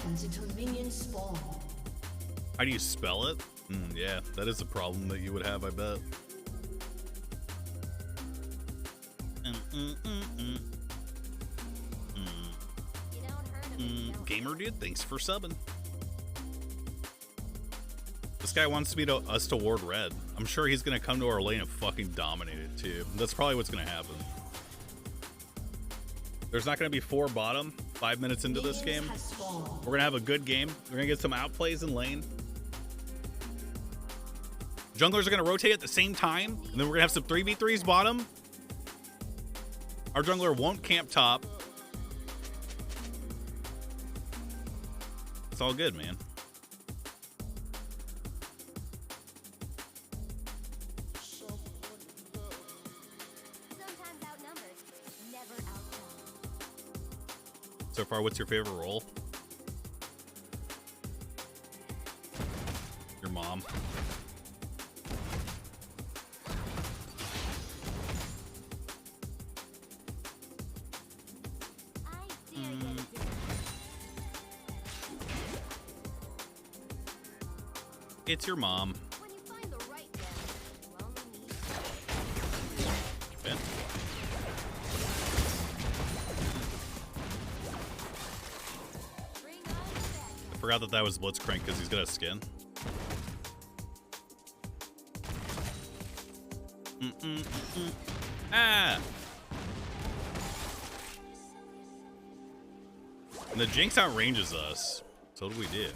seconds until minions spawn. How do you spell it? Yeah, that is a problem that you would have, I bet. Gamer dude, thanks for subbing. This guy wants us to ward red. I'm sure he's gonna come to our lane and fucking dominate it too. That's probably what's gonna happen. There's not gonna be 4 bottom 5 minutes into this game. We're gonna have a good game. We're gonna get some outplays in lane. Junglers are gonna rotate at the same time, and then we're gonna have some 3v3s bottom. Our jungler won't camp top. It's all good, man. So far, what's your favorite role? Your mom. It's your mom. When you find the right man, you only need Ben. I forgot that was Blitzcrank because he's got a skin. Ah! And the Jinx outranges us. So what do we do?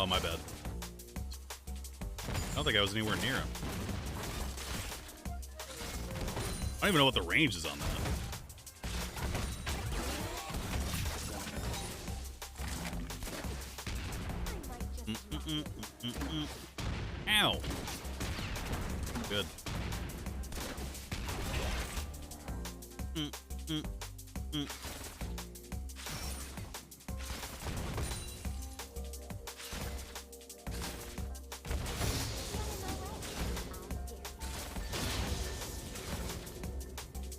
Oh, my bad. I don't think I was anywhere near him. I don't even know what the range is on that. Ow. Good.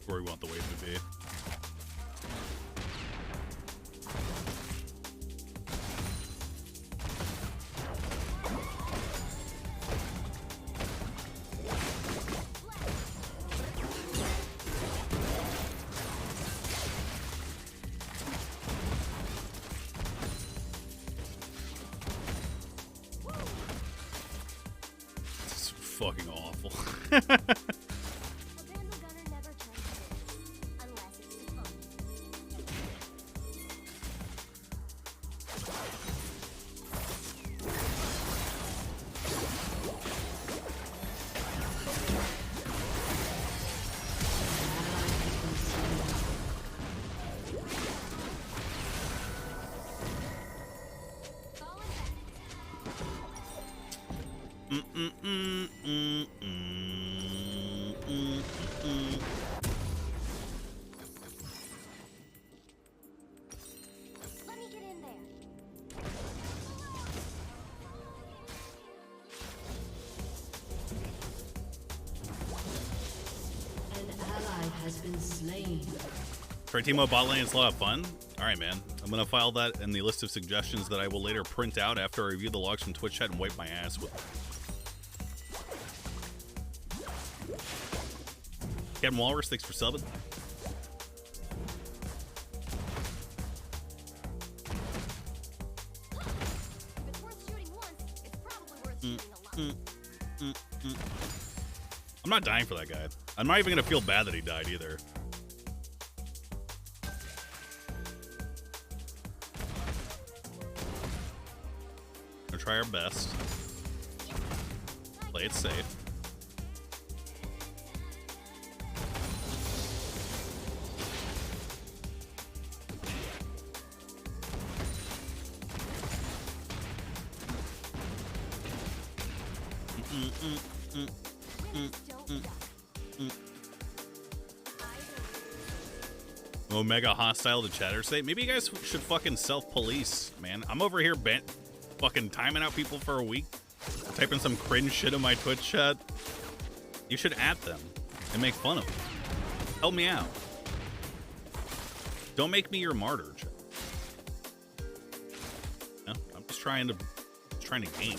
Where we want the wave to be. This is fucking awful. Try team mode bot lane is a lot of fun. Alright, man. I'm gonna file that in the list of suggestions that I will later print out after I review the logs from Twitch chat and wipe my ass with. Captain Walrus, thanks for subbing. I'm not dying for that guy. I'm not even gonna feel bad that he died either. Gonna try our best. Play it safe. Omega hostile to chatter state. Maybe you guys should fucking self-police, man. I'm over here fucking timing out people for a week, typing some cringe shit in my Twitch chat. You should at them and make fun of them. Help me out. Don't make me your martyr. No, I'm just trying to game.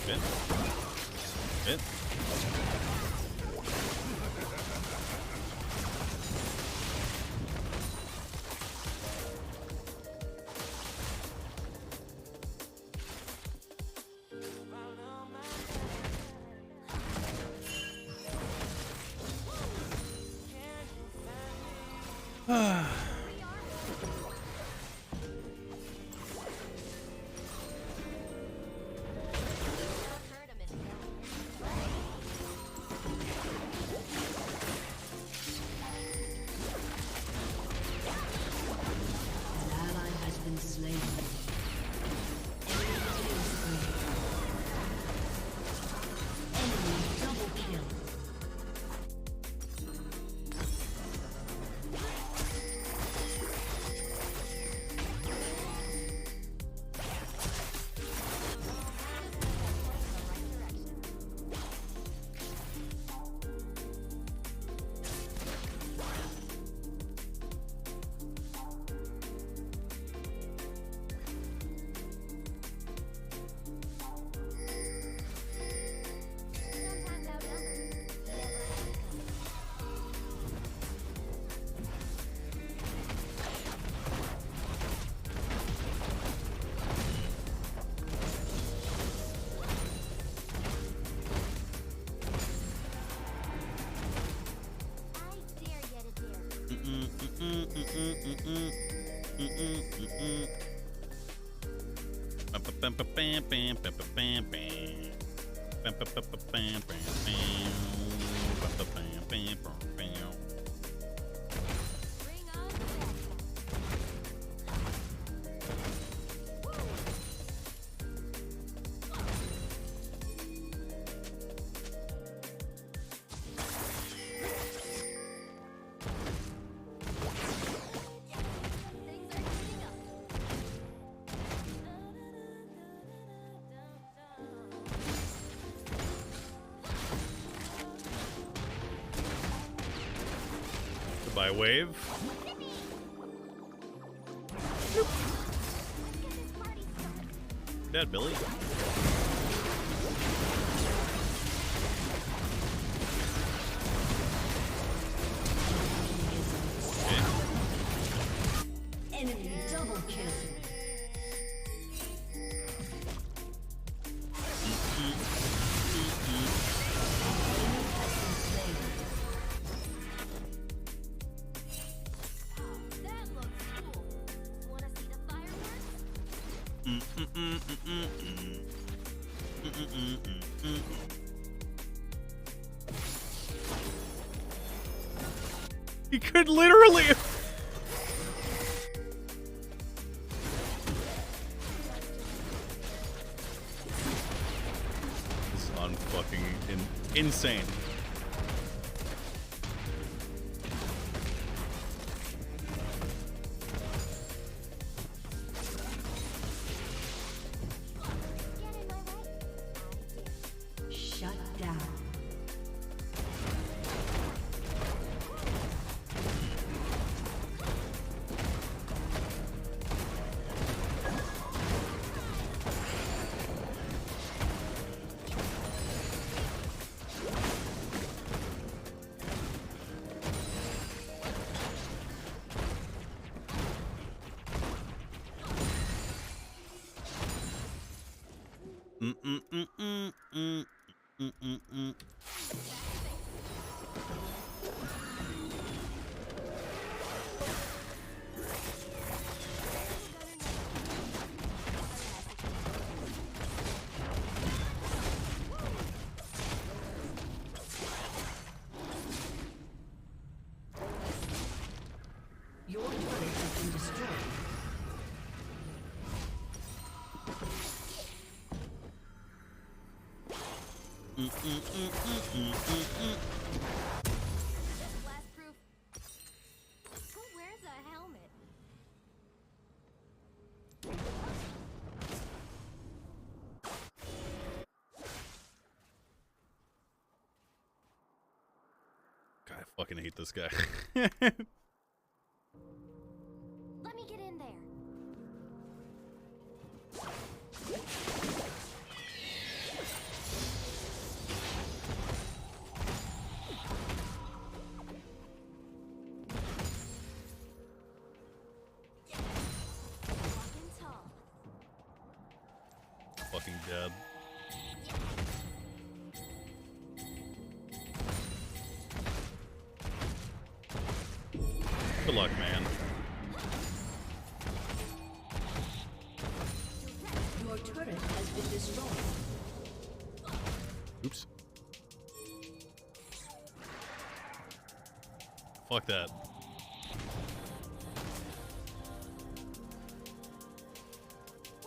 Fit. Fit. By wave. Dead, Billy. Okay. Enemy double kill. He could literally. This is unfucking insane. Shut down. Your turret has been destroyed. God, I fucking hate this guy. Let me get in there. Walking tall. Fucking dead. Good luck, man. Your turret has been destroyed. Oops. Fuck that.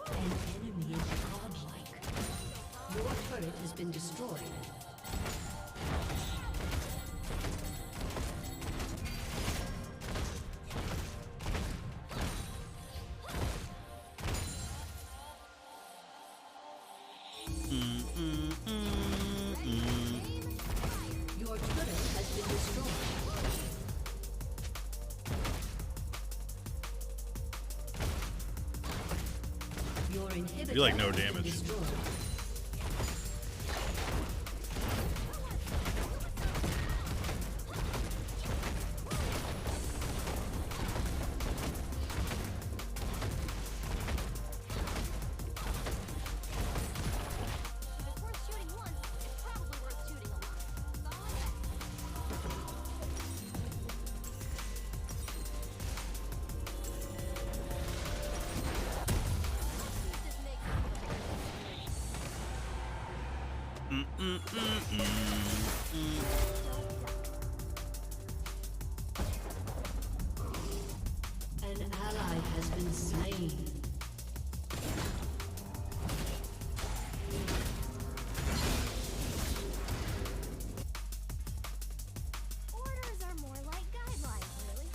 An enemy is godlike. Your turret has been destroyed. Your turret has been destroyed. Your inhibitor You like no has been damage. destroyed. If it's worth shooting once, it's probably worth shooting a lot. Follow me. This makes An ally has been slain. Orders are more like guidelines, really.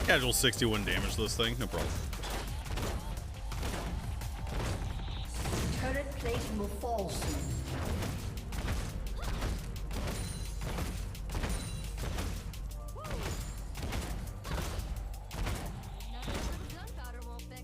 Casual 61 damage to this thing, no problem. Turret plate will fall soon. Nothing little gunpowder won't fix.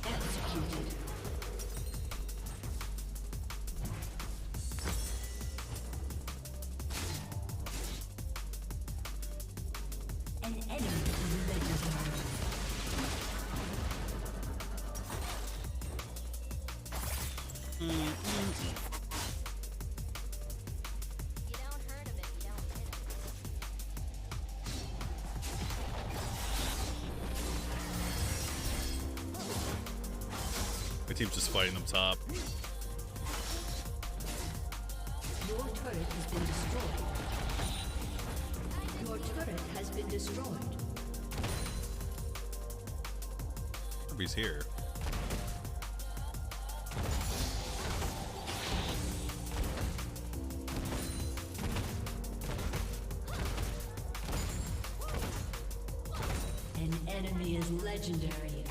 Executed. An enemy is legendary. You don't hurt him if you don't hit him. My team's just fighting up top. Your turret has been destroyed. Your turret has been destroyed. He's here. An enemy is legendary.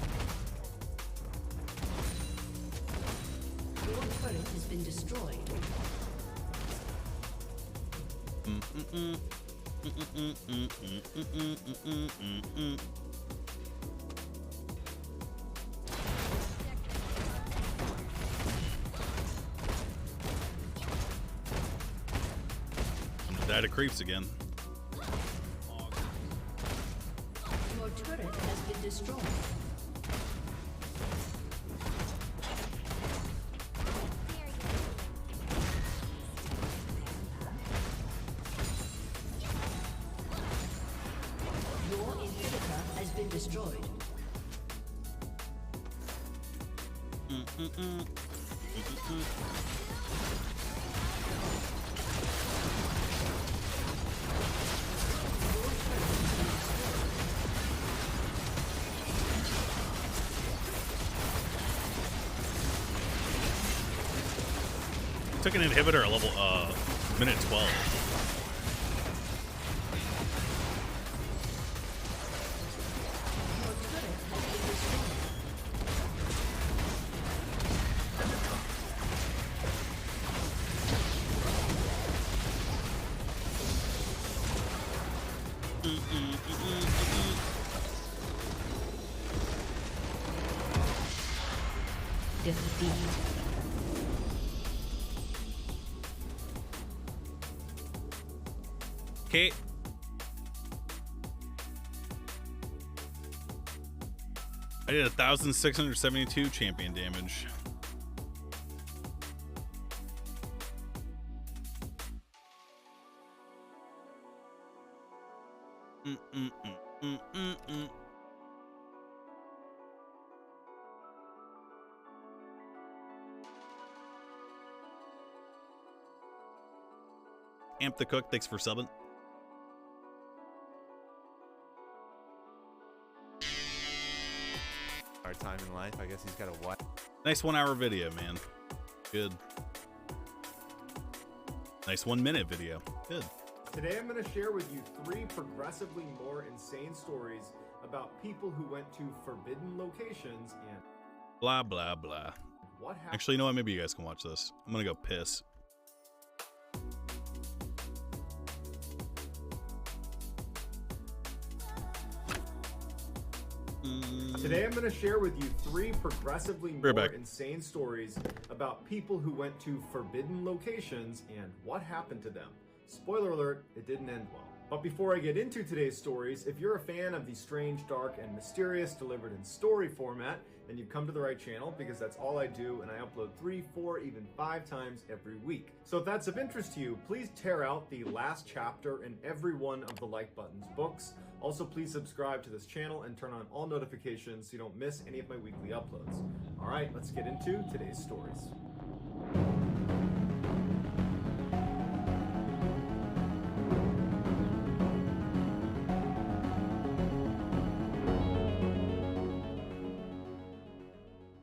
Your turret has been destroyed. I'm gonna die to creeps again. Your turret has been destroyed. Your inhibitor destroyed. Took an inhibitor at level minute 12. Defeat. Okay. I did 1,672 champion damage. Amp the Cook, thanks for subbing. Hard time in life. I guess he's got a what? Nice 1 hour video, man. Good. Nice 1 minute video. Good. Today I'm going to share with you 3 progressively more insane stories about people who went to forbidden locations and Blah, blah, blah. what happened. Actually, you know what? Maybe you guys can watch this. I'm gonna go piss. Today I'm going to share with you 3 progressively Right more back. insane stories about people who went to forbidden locations and what happened to them. Spoiler alert, it didn't end well. But before I get into today's stories, if you're a fan of the strange, dark, and mysterious delivered in story format, then you've come to the right channel because that's all I do, and I upload 3, 4, even 5 times every week. So if that's of interest to you, please tear out the last chapter in every one of the Like Button's books. Also, please subscribe to this channel and turn on all notifications so you don't miss any of my weekly uploads. All right, let's get into today's stories.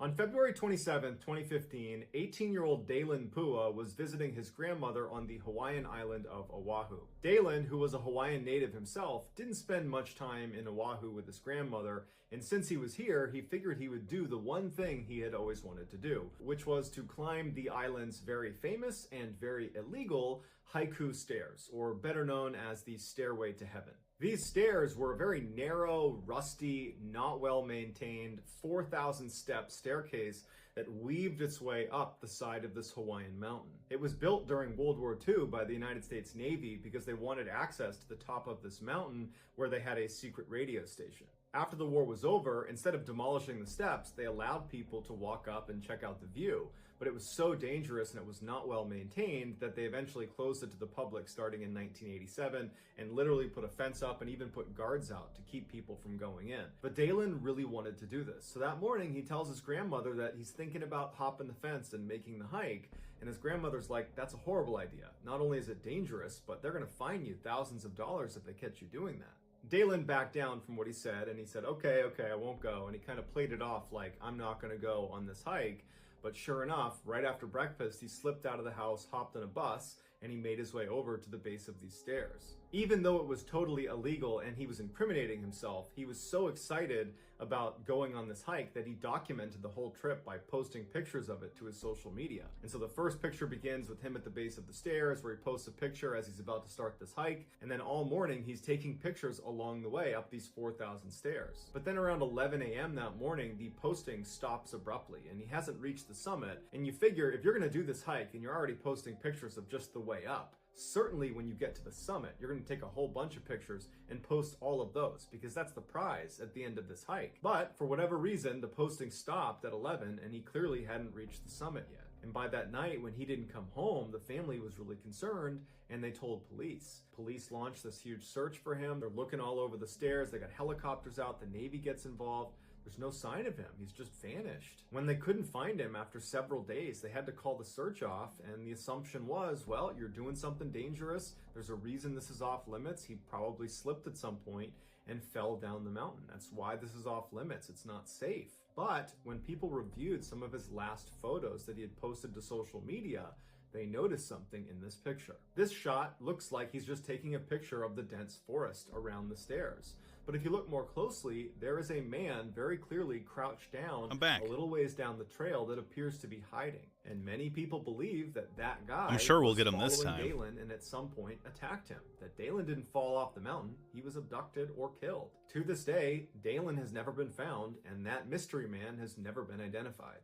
On February 27, 2015, 18-year-old Daelin Pua was visiting his grandmother on the Hawaiian island of Oahu. Daelin, who was a Hawaiian native himself, didn't spend much time in Oahu with his grandmother, and since he was here, he figured he would do the one thing he had always wanted to do, which was to climb the island's very famous and very illegal haiku stairs, or better known as the Stairway to Heaven. These stairs were a very narrow, rusty, not well maintained 4,000 step staircase that weaved its way up the side of this Hawaiian mountain. It was built during World War II by the United States Navy because they wanted access to the top of this mountain where they had a secret radio station. After the war was over, instead of demolishing the steps, they allowed people to walk up and check out the view. But it was so dangerous and it was not well maintained that they eventually closed it to the public starting in 1987 and literally put a fence up and even put guards out to keep people from going in. But Daelin really wanted to do this. So that morning he tells his grandmother that he's thinking about hopping the fence and making the hike. And his grandmother's like, that's a horrible idea. Not only is it dangerous, but they're going to fine you thousands of dollars if they catch you doing that. Daelin backed down from what he said and he said, okay, I won't go. And he kind of played it off like, I'm not going to go on this hike. But sure enough, right after breakfast, he slipped out of the house, hopped on a bus, and he made his way over to the base of these stairs. Even though it was totally illegal and he was incriminating himself, he was so excited about going on this hike that he documented the whole trip by posting pictures of it to his social media. And so the first picture begins with him at the base of the stairs where he posts a picture as he's about to start this hike. And then all morning he's taking pictures along the way up these 4,000 stairs. But then around 11 a.m. that morning, the posting stops abruptly and he hasn't reached the summit. And you figure if you're going to do this hike and you're already posting pictures of just the way up, certainly when you get to the summit, you're going to take a whole bunch of pictures and post all of those because that's the prize at the end of this hike. But for whatever reason, the posting stopped at 11 and he clearly hadn't reached the summit yet. And by that night, when he didn't come home, the family was really concerned and they told police. Police launched this huge search for him. They're looking all over the stairs. They got helicopters out. The Navy gets involved. There's no sign of him. He's just vanished. When they couldn't find him after several days, they had to call the search off, and the assumption was, well, you're doing something dangerous. There's a reason this is off limits. He probably slipped at some point and fell down the mountain. That's why this is off limits. It's not safe. But when people reviewed some of his last photos that he had posted to social media, they noticed something in this picture. This shot looks like he's just taking a picture of the dense forest around the stairs. But if you look more closely, there is a man very clearly crouched down a little ways down the trail that appears to be hiding. And many people believe that that guy I'm sure we'll was get him this following time. Daelin and at some point attacked him. That Daelin didn't fall off the mountain. He was abducted or killed. To this day, Daelin has never been found, and that mystery man has never been identified.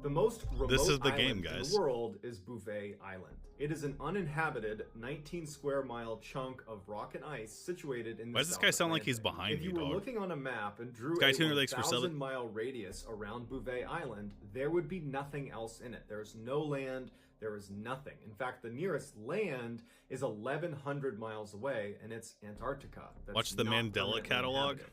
The most remote island in the world is Bouvet Island. It is an uninhabited 19 square mile chunk of rock and ice situated in the Why does this guy sound like he's behind If you me, were dog? looking on a map and drew a Sky Tuner, thanks for 1,000 subbing. mile radius around Bouvet Island, there would be nothing else in it. There's no land, there is nothing. In fact, the nearest land is 1,100 miles away, and it's Antarctica. That's Watch the not Mandela permanently catalog. inhabited.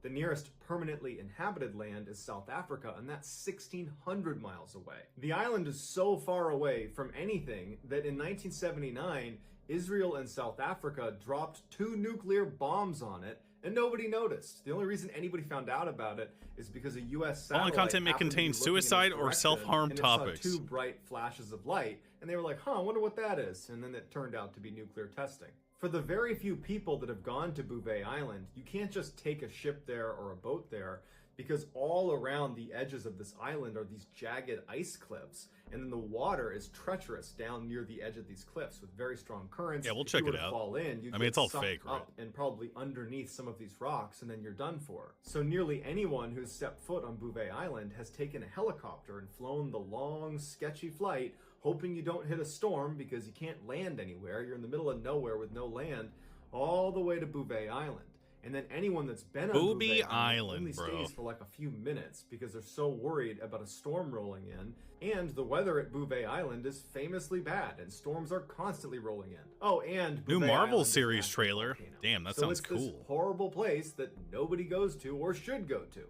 The nearest permanently inhabited land is South Africa, and that's 1,600 miles away. The island is so far away from anything that in 1979, Israel and South Africa dropped 2 nuclear bombs on it, and nobody noticed. The only reason anybody found out about it is because a U.S. satellite Following content may happened to be contain looking in suicide its or direction, self-harm and it saw topics. 2 bright flashes of light, and they were like, I wonder what that is. And then it turned out to be nuclear testing. For the very few people that have gone to Bouvet Island, you can't just take a ship there or a boat there, because all around the edges of this island are these jagged ice cliffs, and then the water is treacherous down near the edge of these cliffs with very strong currents. Yeah, we'll If check you were it to out. Fall in, you'd I mean, get it's all sucked fake, right? up and probably underneath some of these rocks, and then you're done for. So nearly anyone who's stepped foot on Bouvet Island has taken a helicopter and flown the long, sketchy flight, hoping you don't hit a storm because you can't land anywhere. You're in the middle of nowhere with no land, all the way to Bouvet Island. And then anyone that's been on Bouvet Bouvet Island, only bro. stays for like a few minutes because they're so worried about a storm rolling in. And the weather at Bouvet Island is famously bad, and storms are constantly rolling in. Oh, and New Bouvet Marvel Island is series an active trailer. volcano. Damn, that So sounds it's this cool. horrible place that nobody goes to or should go to.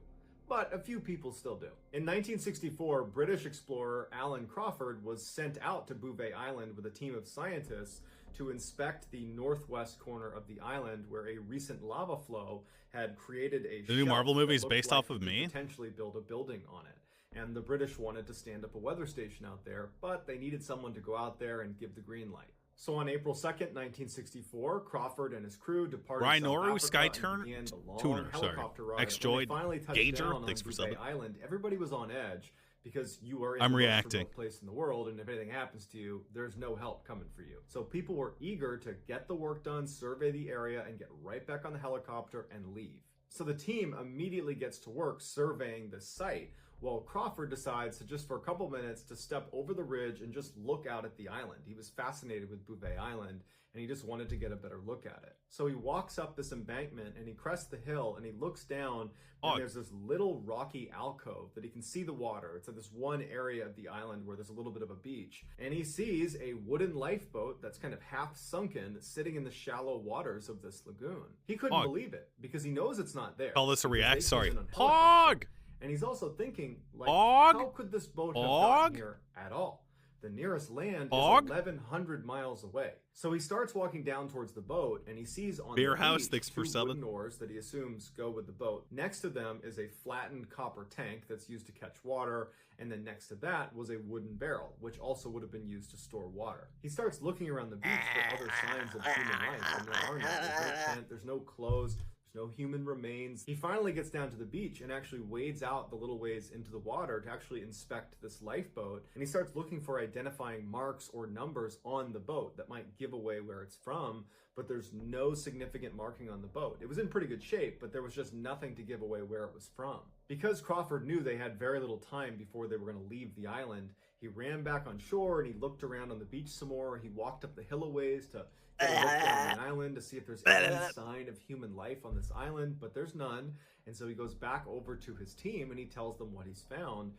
But a few people still do. In 1964, British explorer Alan Crawford was sent out to Bouvet Island with a team of scientists to inspect the northwest corner of the island where a recent lava flow had created a The new Marvel shelf movie that is looked based like off of you could me? potentially build a building on it. And the British wanted to stand up a weather station out there, but they needed someone to go out there and give the green light. So on April 2nd, 1964, Crawford and his crew departed Rhinoru, South Sky Africa and began the long Tuner, sorry. helicopter ride. X-Joy, When they finally touched Gager, down on thanks for Bouvet subbing. Island, everybody was on edge because you are in I'm the most reacting. remote place in the world, and if anything happens to you, there's no help coming for you. So people were eager to get the work done, survey the area, and get right back on the helicopter and leave. So the team immediately gets to work surveying the site, while Crawford decides to just for a couple minutes to step over the ridge and just look out at the island. He was fascinated with Bouvet Island, and he just wanted to get a better look at it. So he walks up this embankment and he crests the hill and he looks down, and there's this little rocky alcove that he can see the water. It's at this one area of the island where there's a little bit of a beach. And he sees a wooden lifeboat that's kind of half sunken sitting in the shallow waters of this lagoon. He couldn't believe it because he knows it's not there. Call this a because react? they Sorry. came in on helicopter. Pog! And he's also thinking, like, Pog? how could this boat have Pog? gotten here at all? The nearest land Pog? is 1,100 miles away. So he starts walking down towards the boat, and he sees on Beer the House, beach thanks for 2 subbing. wooden oars that he assumes go with the boat. Next to them is a flattened copper tank that's used to catch water, and then next to that was a wooden barrel, which also would have been used to store water. He starts looking around the beach for other signs of human life, and there are none. There's no tent, there's no clothes, no human remains. He finally gets down to the beach and actually wades out the little ways into the water to actually inspect this lifeboat. And he starts looking for identifying marks or numbers on the boat that might give away where it's from, but there's no significant marking on the boat. It was in pretty good shape, but there was just nothing to give away where it was from. Because Crawford knew they had very little time before they were going to leave the island, he ran back on shore and he looked around on the beach some more. He walked up the hill a ways to to look down the island to see if there's any sign of human life on this island, but there's none. And so he goes back over to his team and he tells them what he's found.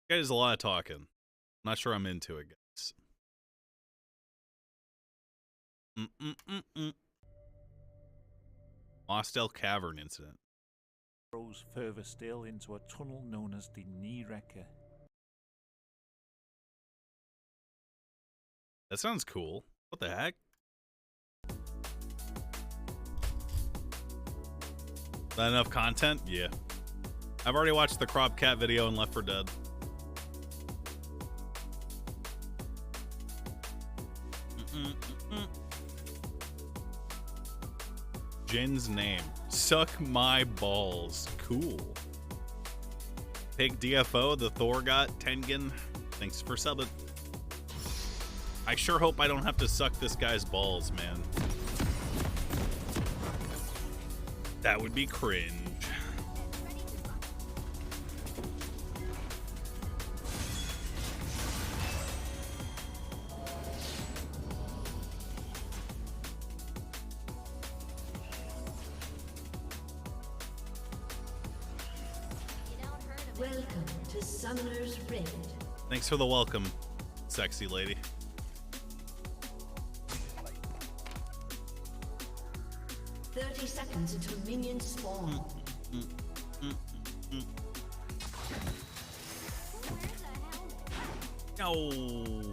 Guys, a lot of talking. Not sure I'm into it, guys. Mostel Cavern incident. Rose further still into a tunnel known as the Niereke. That sounds cool. What the heck? Is that enough content? Yeah. I've already watched the Crop Cat video and Left 4 Dead. Jin's name. Suck my balls. Cool. Pig DFO, the Thor got Tengen. Thanks for subbing. I sure hope I don't have to suck this guy's balls, man. That would be cringe. Welcome to Summoner's Rift. Thanks for the welcome, sexy lady. Seconds until minions spawn. No. You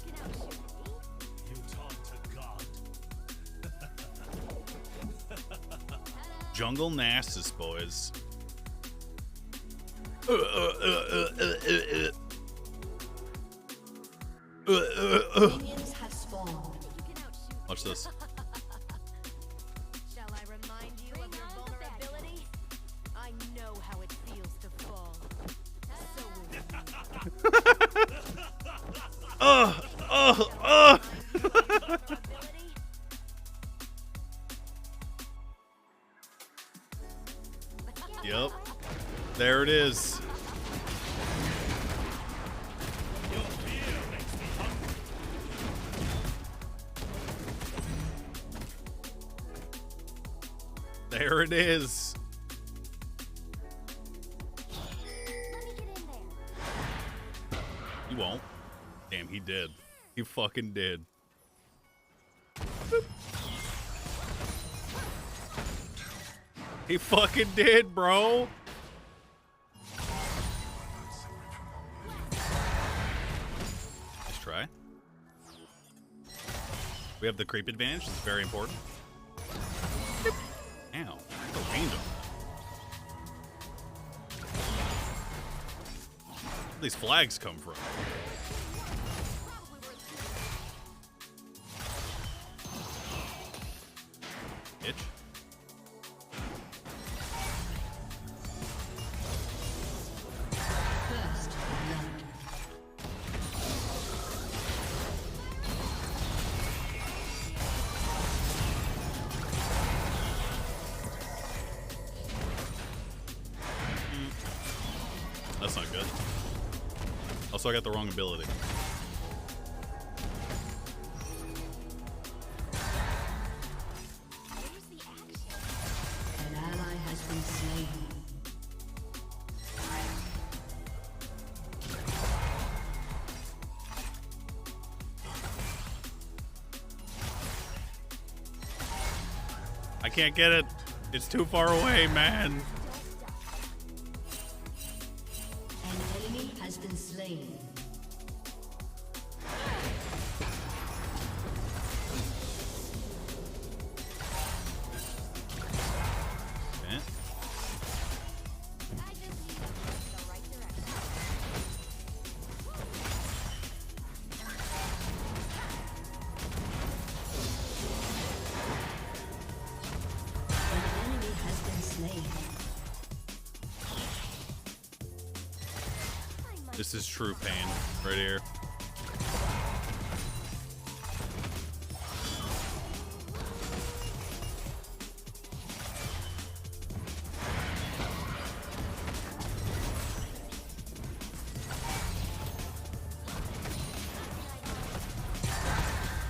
can outshoot me? You talk to God. Jungle Nasus, boys. Minions have spawned. You can outshoot. Watch this. Shall I remind you of your vulnerability? I know how it feels to fall. So Yep. There it is. There it is. let me get in there. You won't. Damn, he did. He fucking did. He fucking did, bro. Nice try. We have the creep advantage. It's very important. Ow. The range on that. Where these flags come from? Bitch. First blood. That's not good. Also, I got the wrong ability. Where's the action? An ally has been slain. I can't get it. It's too far away, man. An enemy has been slain. Eh? I just need to go in the right direction. An enemy has been slain. This is true pain right here.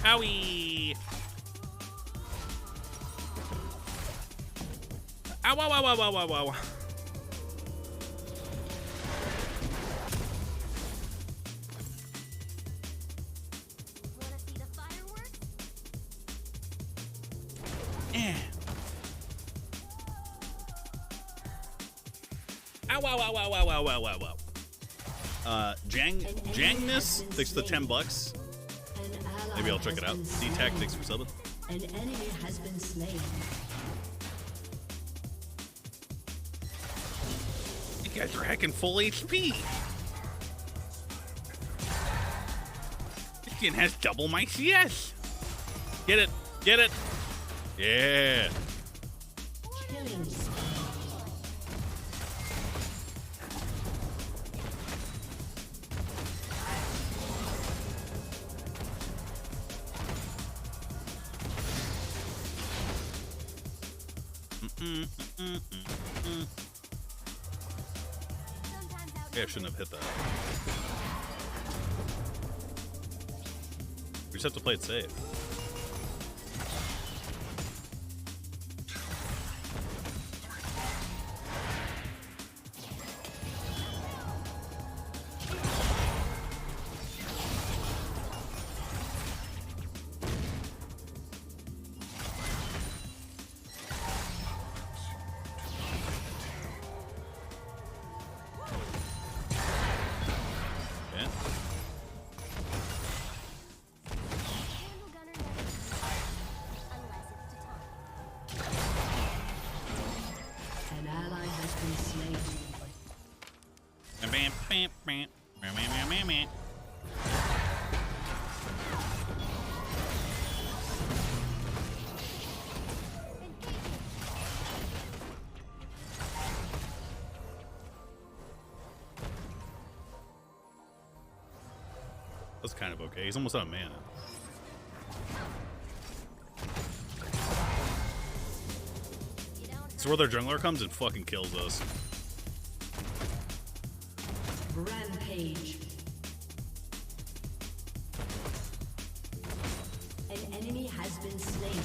Owie! Ow, ow, ow, ow, ow, ow, ow. Wanna see the fireworks? Eh. Ow, ow, ow, ow, ow, ow, ow, ow, ow. Jangness, thanks for the $10. An ally Maybe I'll check it has out. been D-Tech, slain. thanks for subbing. An enemy has been slain. You guys are hacking full HP. This skin has double my CS. Get it. Get it. Yeah. Killing spree. Sometimes out Yeah, I shouldn't have hit that. We just have to play it safe. Yeah. handle gunner never unless it's to talk. An ally has been slain. Bam, bam, bam, bam, bam, bam, bam, bam. That's kind of okay. He's almost out of mana. You don't It's where their jungler comes and fucking kills us. Rampage. An enemy has been slain.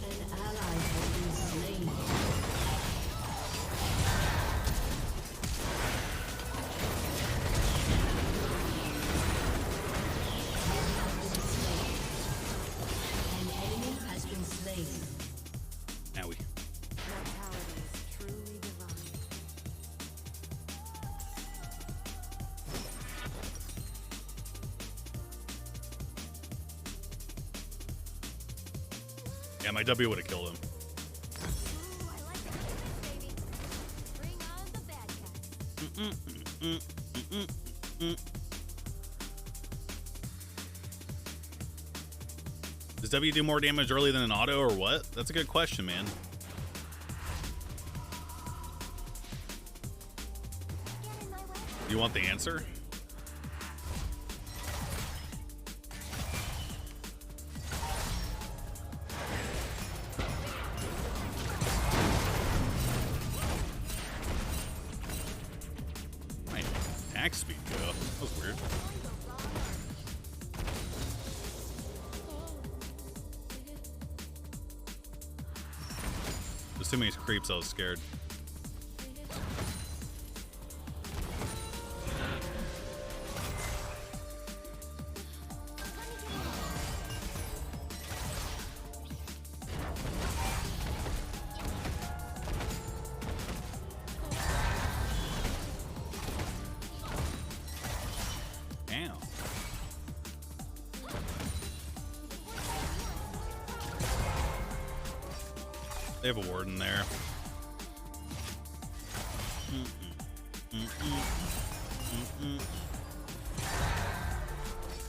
An ally has been slain. An enemy has been slain. Now we. mortality is truly divine. Yeah, my W would have killed him. Ooh, I like the business, baby. Bring on the bad guys. Does W do more damage early than an auto or what? That's a good question, man. Get in my way. You want the answer? My attack speed go. That was weird. There's too many creeps, I was scared. Damn. They have a ward in there.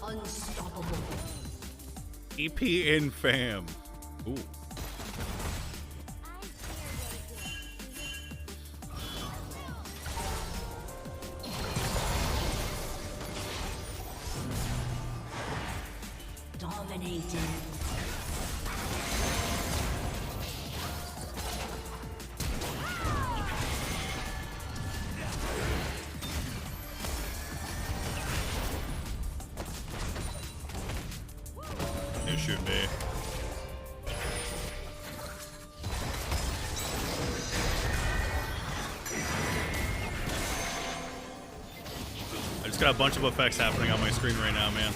Unstoppable. EP in fam. Ooh. Dominating. gonna shoot me. I just got a bunch of effects happening on my screen right now, man.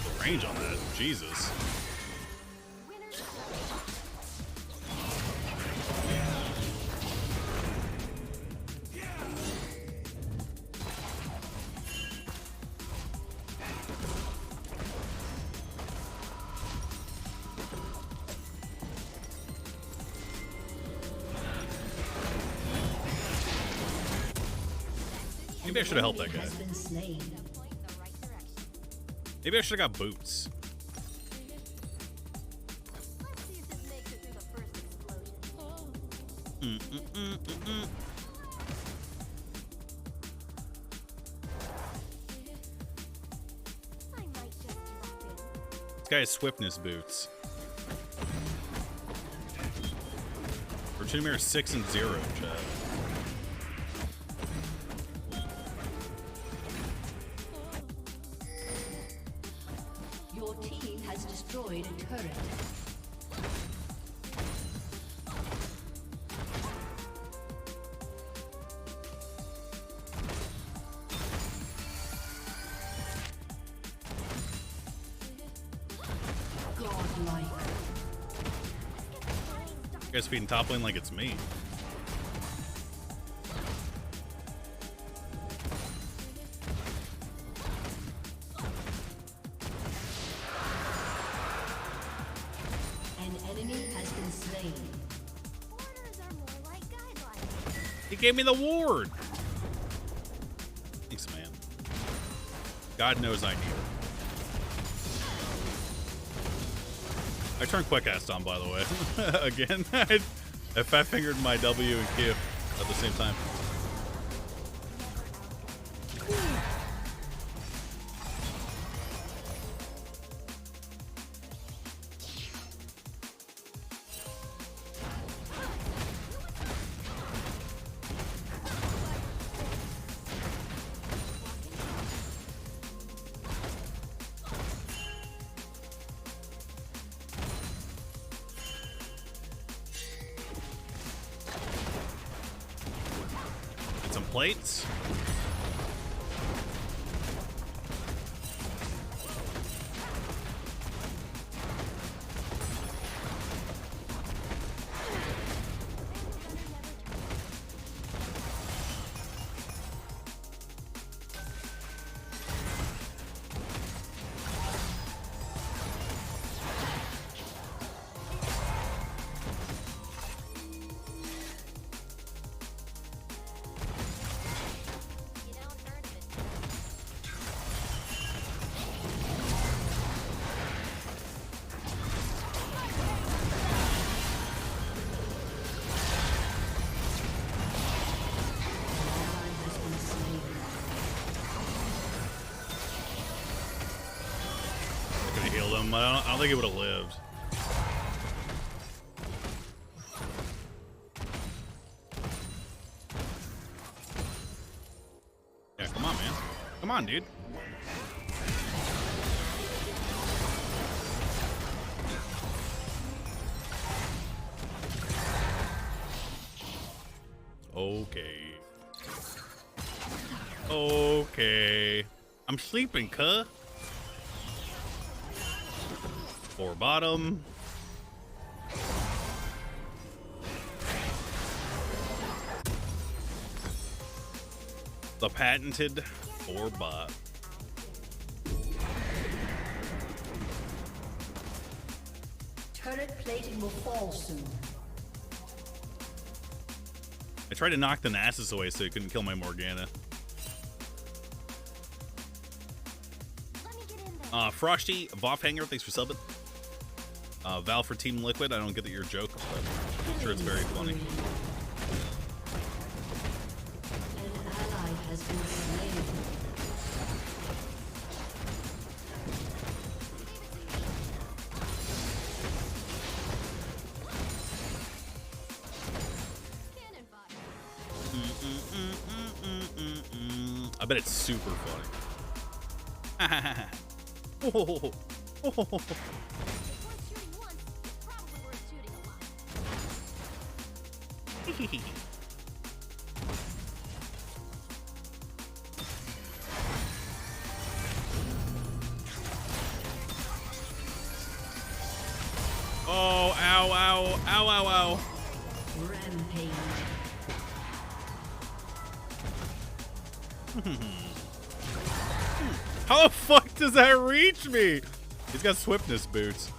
The range on that, Jesus. Maybe I should have helped that guy. Has been slain. Maybe I should have got boots. Let's see if this makes it through the first explosion. I might just drop in. This guy has swiftness boots. Virginia 6 and 0, Chad. Your team has destroyed a turret. Godlike. You guys feeding top lane like it's me. An enemy has been slain. Orders are more like guidelines. He gave me the ward. Thanks, man. God knows I need it. I turned quick cast on, by the way. Again, I fat fingered my W and Q at the same time. Get some plates. You don't earn it. Ally has been slain. I could have healed him. I don't think he would have lived. Yeah, come on, man. Come on, dude. Okay. Okay. I'm sleeping, cuh. Four bottom. The patented 4 bot. Turret plating will fall soon. I tried to knock the Nasus away so he couldn't kill my Morgana. Let me get in there. Frosty, Vofhanger, thanks for subbing. Val for Team Liquid, I don't get that you're a joke, but I'm sure it's very funny. An ally has been slain. Cannon fire. I bet it's super funny. If worth shooting once, it's probably worth shooting a lot. Oh, ow, ow, ow, ow, ow. Rampage. How the fuck does that reach me? He's got swiftness boots.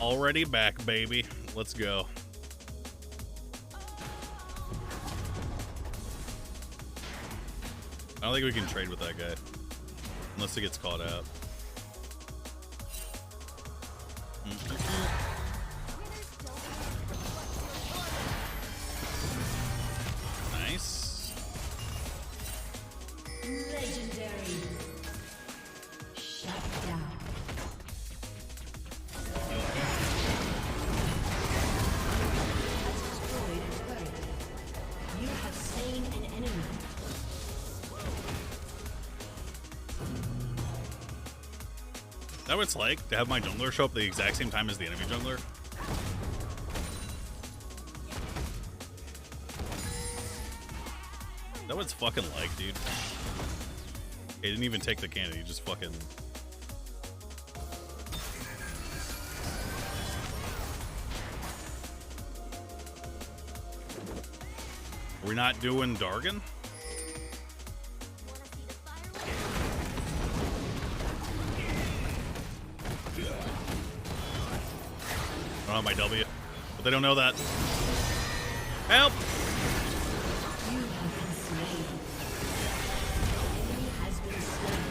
Already back, baby. Let's go. I don't think we can trade with that guy. Unless he gets caught out. Nice. Legendary. Shut down. Has destroyed a turret. You have slain an enemy. Is that what it's like to have my jungler show up at the exact same time as the enemy jungler? Is that what it's fucking like, dude? He didn't even take the cannon, he just fucking... Are we not doing Dargon? Wanna see the fireworks? I don't have my W, but they don't know that. Help! You have been slain. Enemy has been slain.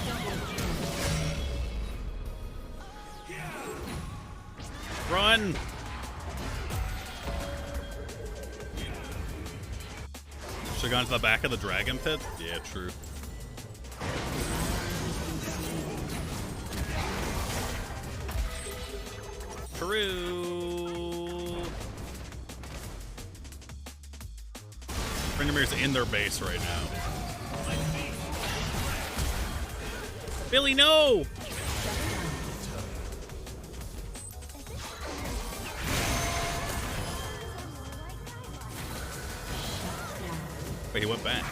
Double kill. Run! Should've gone to the back of the dragon pit? Yeah, true. True. Brindamir's in their base right now. Billy, no! Wait, he went back.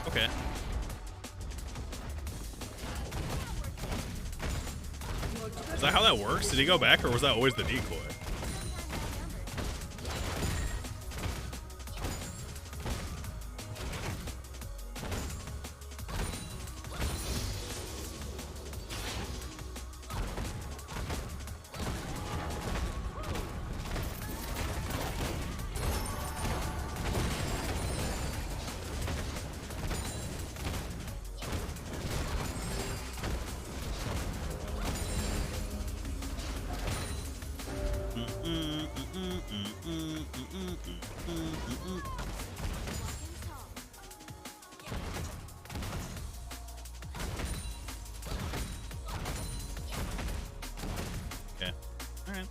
Okay. Is that how that works? Did he go back, or was that always the decoy? Okay. All right.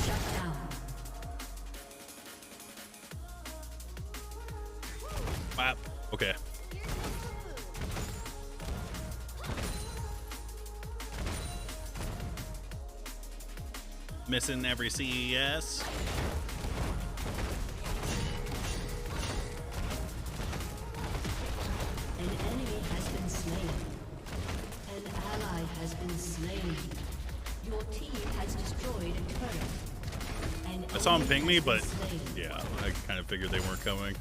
Shut down. Wow. Okay. Missing every CES. An enemy has been slain. An ally has been slain. Your team has destroyed a turret. An I saw him enemy ping me, has been but slain. yeah, I kind of figured they weren't coming.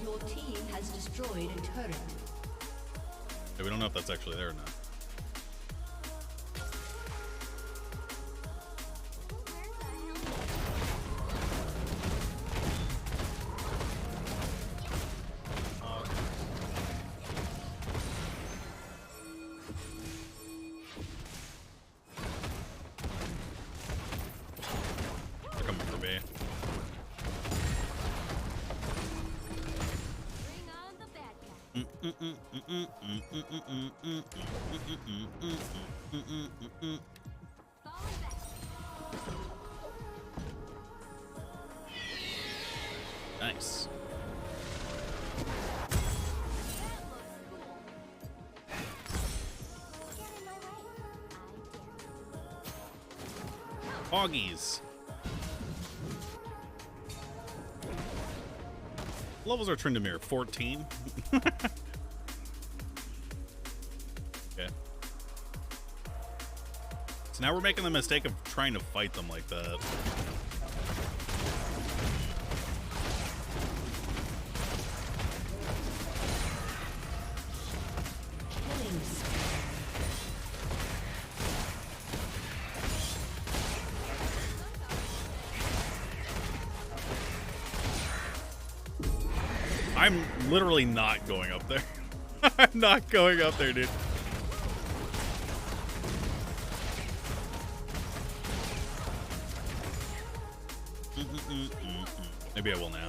Your team has destroyed a turret. Yeah, we don't know if that's actually there or not. baby. Bring on the bad guy. Falling back. Nice. That looks cool. Get in my way. I dare. Foggies. Levels are Tryndamere 14. Okay. So now we're making the mistake of trying to fight them like that. Killing spree. I'm literally not going up there. I'm not going up there, dude. Maybe I will now.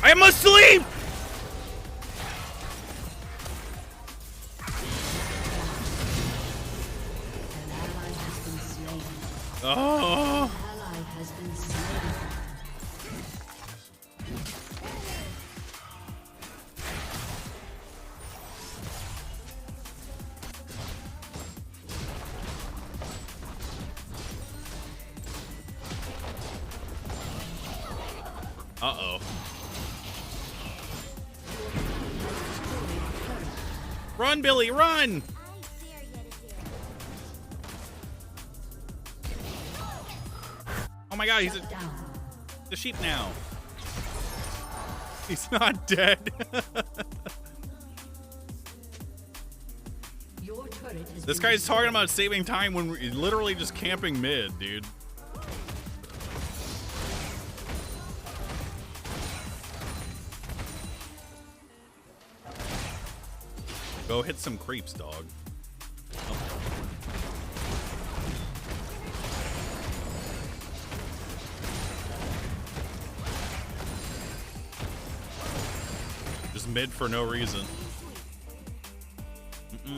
I am asleep! An ally has been slain. Oh. An ally has been slain. Uh-oh. Run, Billy, run! I dare you to dare. Oh my god, he's Shut down. the sheep now. He's not dead. Your turret has This been guy's talking destroyed. about saving time when we're literally just camping mid, dude. Go hit some creeps, dog. Just mid for no reason. I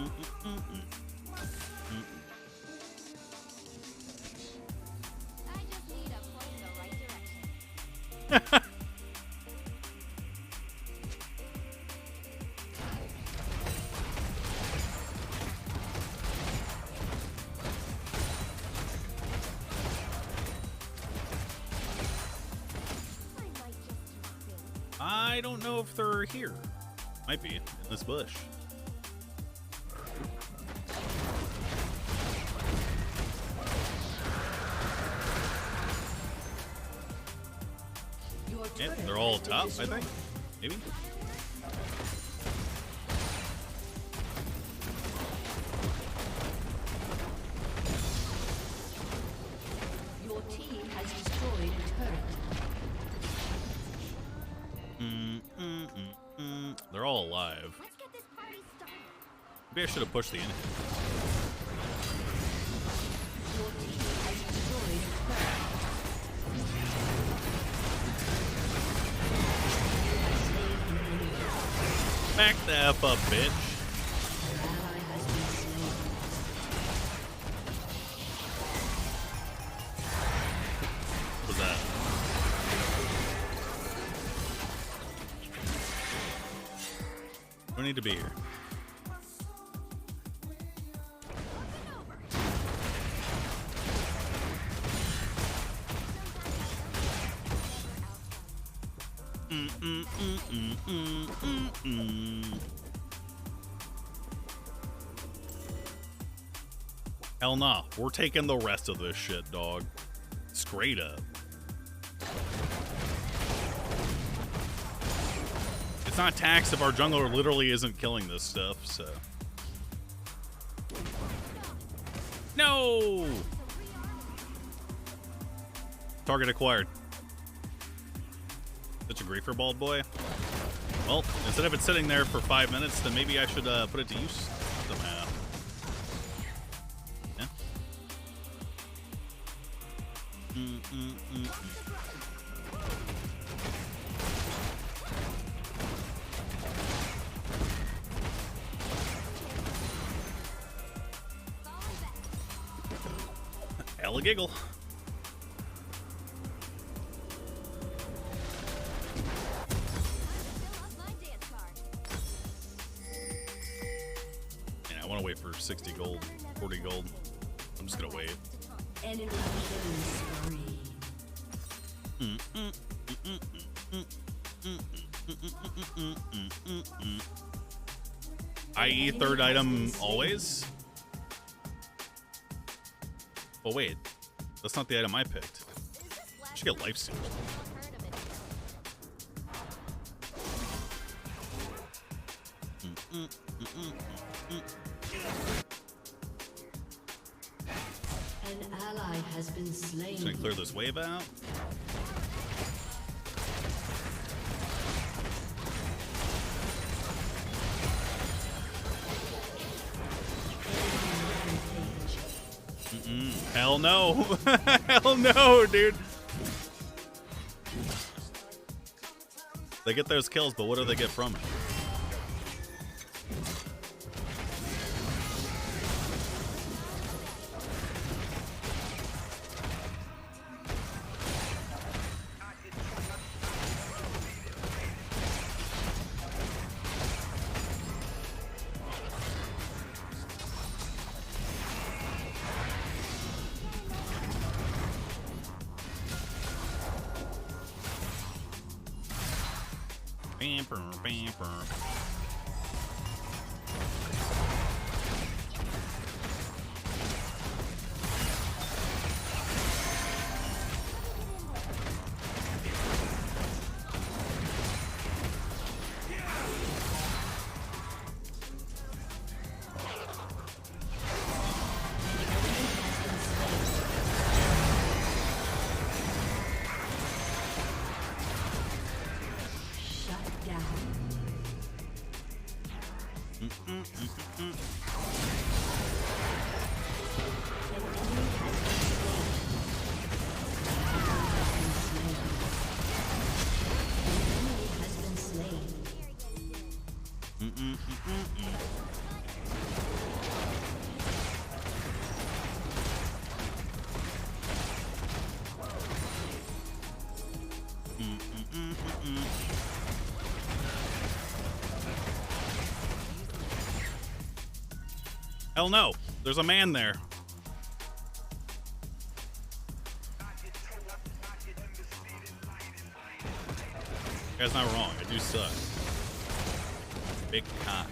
just need a point in the right direction. I might just drop in. I don't know if they're here. Might be in this bush. Your Yeah, turret they're all has been top, I destroyed. think. Maybe. Your team has destroyed a turret. They're all alive. Let's get this party started. Maybe I should have pushed the enemy. Your team has destroyed a turret. You have slain an enemy. Back the F up, bitch. An ally has been slain. What was that? Don't need to be here. Hell nah. We're taking the rest of this shit, dog. Straight up. It's not taxed if our jungler literally isn't killing this stuff, so. No! Target acquired. Such a griefer, bald boy. Well, instead of it sitting there for 5 minutes, then maybe I should put it to use somehow. Yeah. Ella giggle. Yeah, I want to wait for 60 gold, 40 gold. I'm just gonna wait. Enemy killing spree. I.e. third item always? Oh wait, that's not the item I picked. I should get life soon. An ally has been slain. Just gonna clear this wave out. Hell no. Hell no, dude. They get those kills, but what do they get from it? Hell no. There's a man there. Guy's not wrong. I do suck. Big cock.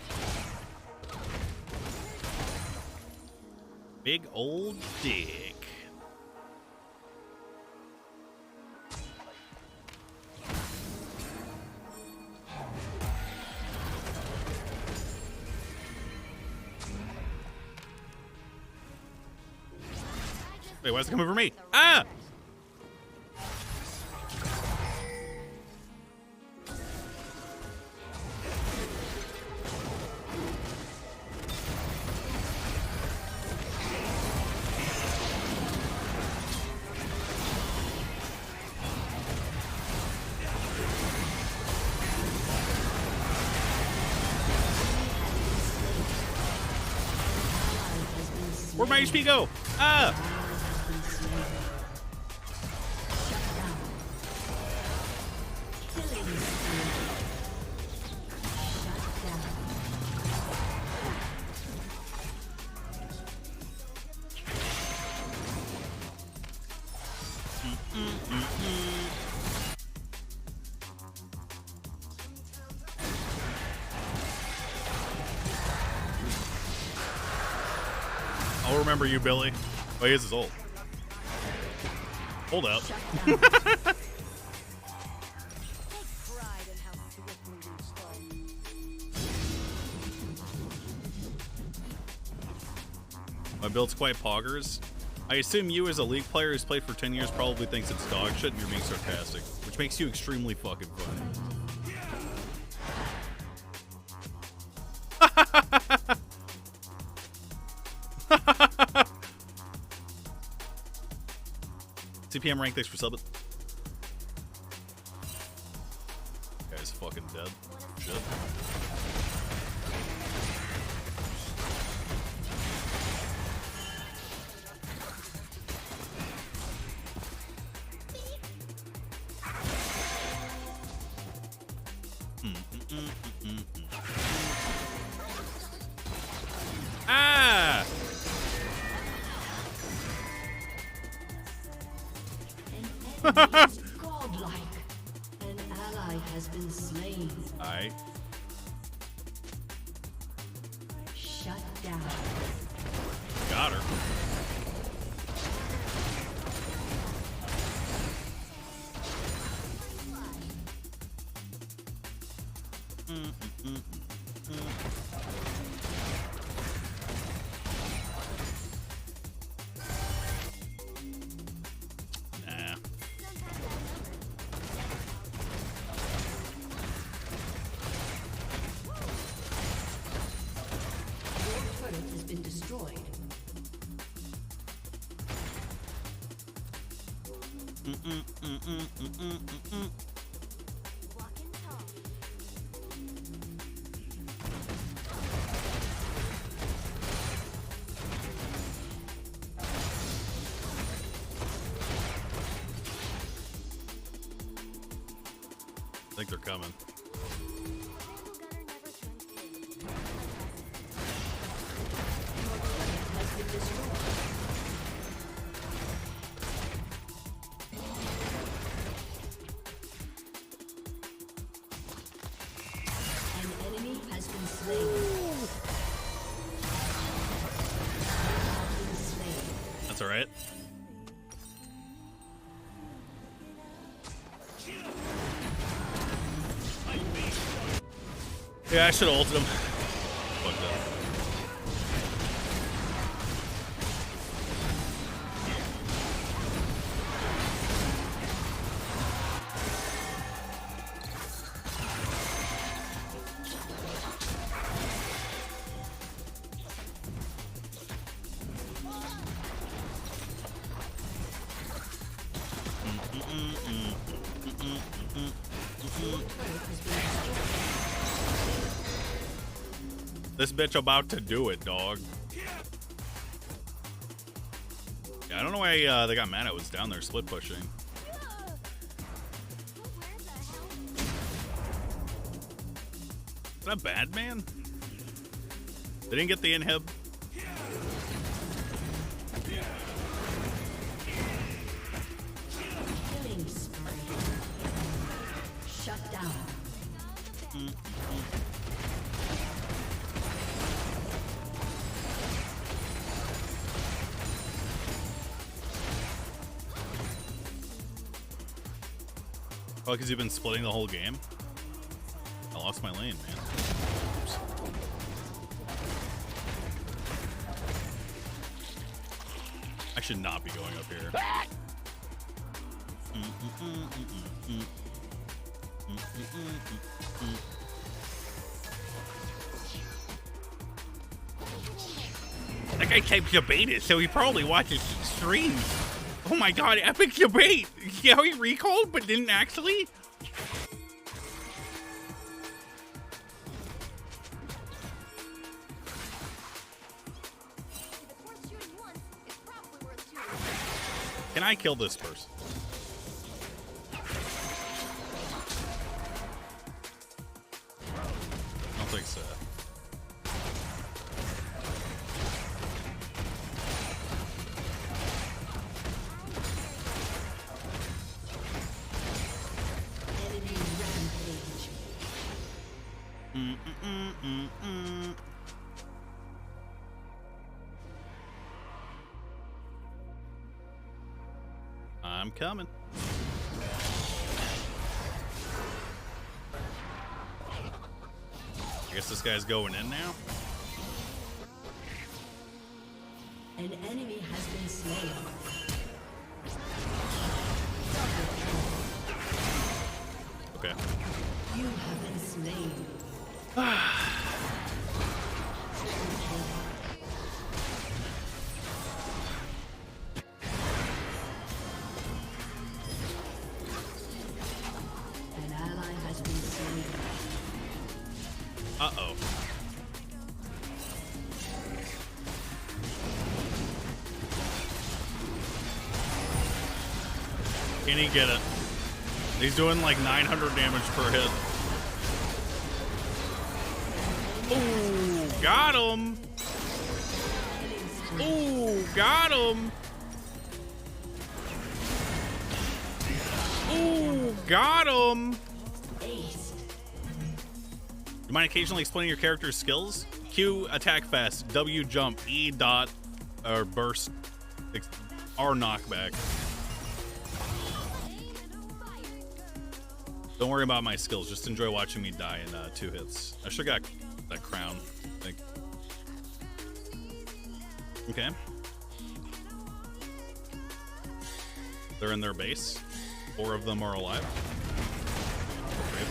Big old dick. Wait, why is it coming for me? Ah! Where'd my HP go? Ah! I'll remember you, Billy. Oh, he is his ult. Hold up. My build's quite poggers. I assume you, as a League player who's played for 10 years, probably thinks it's dog shit and you're being sarcastic, which makes you extremely fucking funny. CPM rank, thanks for subbing. Guy's fucking dead. Shit. Ah! An enemy is godlike. An ally has been slain. Alright. Shut down. Got her. Nah. Your turret has been destroyed. Walking tall. I think they're coming. Has been destroyed. An enemy has been slain. Been slain. That's alright. Yeah, I should have ulted him. Fucked up. This bitch about to do it, dog. Yeah, I don't know why they got mad at was down there split pushing. Is that bad, man? They didn't get the inhib. Killing spree. Shut down. Oh, because you've been splitting the whole game? I lost my lane, man. Oops. I should not be going up here. That guy types debate, so he probably watches streams. Oh my god, epic debate! See how he recalled but didn't actually? If it's worth shooting once, it's probably worth shooting. Can I kill this person? I don't think so. Enemy rampage. I'm coming. I guess this guy's going in now. An An enemy has been slain. Okay. You have been slain. An ally has been slain. Uh-oh. Can he get it? He's doing like 900 damage per hit. Ooh, got him. Ooh, got him. Ooh, got him. You mind occasionally explaining your character's skills? Q, attack fast. W, jump. E, dot, or burst. R, knockback. Don't worry about my skills. Just enjoy watching me die in 2 hits. I should have got that crown, I think. Okay. They're in their base. 4 of them are alive. Great.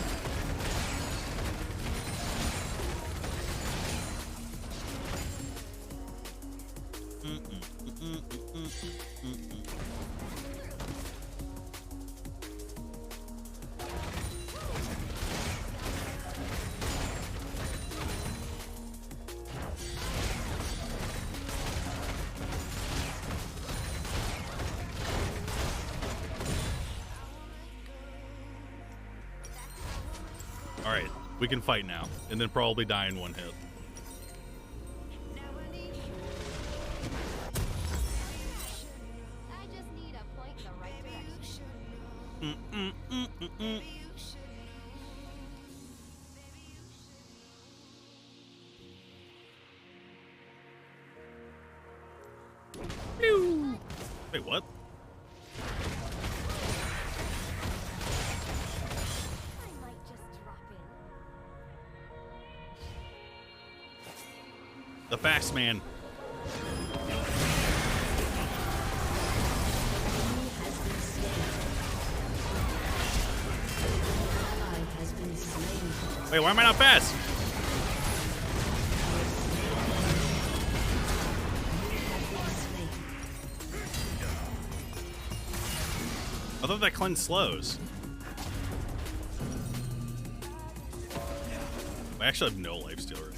All right, we can fight now, and then probably die in 1 hit. I just need a point in the right direction. Pew! Wait, what? I might just drop in. The fast man. Ally has been slain. Wait, why am I not fast? I thought that cleanse slows. I actually have no life stealer.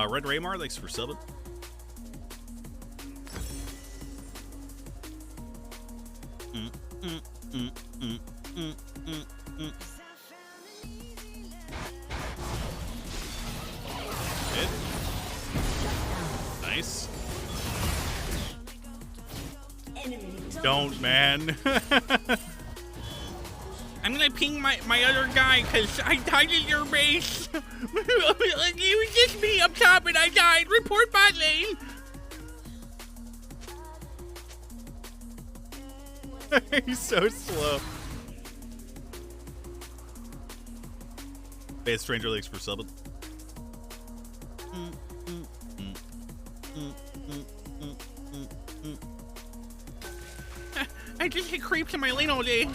Red Raymar, thanks for subbing. Hit. Nice. Don't, man. I'm gonna ping my other guy because I died in your base. It was just me up top and I died. Report bot lane. He's so slow. Hey, Stranger Lakes for subbing. I just hit creeps in my lane all day.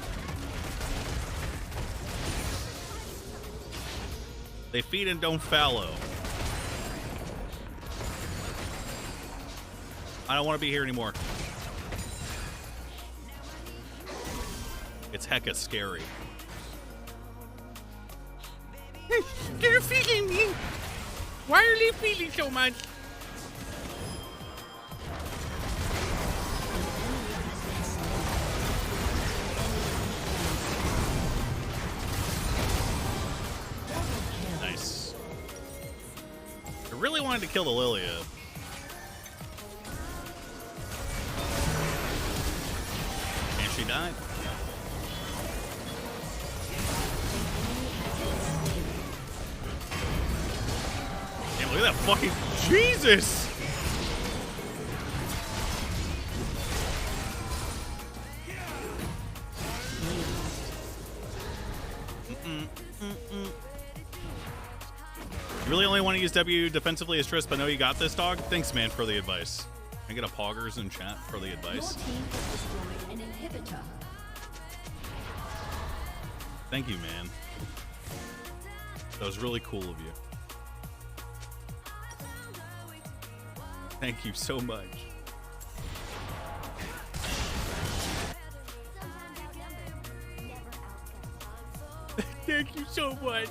They feed and don't fallow. I don't want to be here anymore. It's hecka scary. They're feeding me. Why are they feeding so much? Nice. I really wanted to kill the Lilia. And she died. Damn, look at that fucking Jesus! Really only want to use W defensively as Triss, but no, you got this, dog? Thanks, man, for the advice. Can I get a poggers in chat for the Your advice? team has destroyed an inhibitor. Thank you, man. That was really cool of you. Thank you so much. Thank you so much.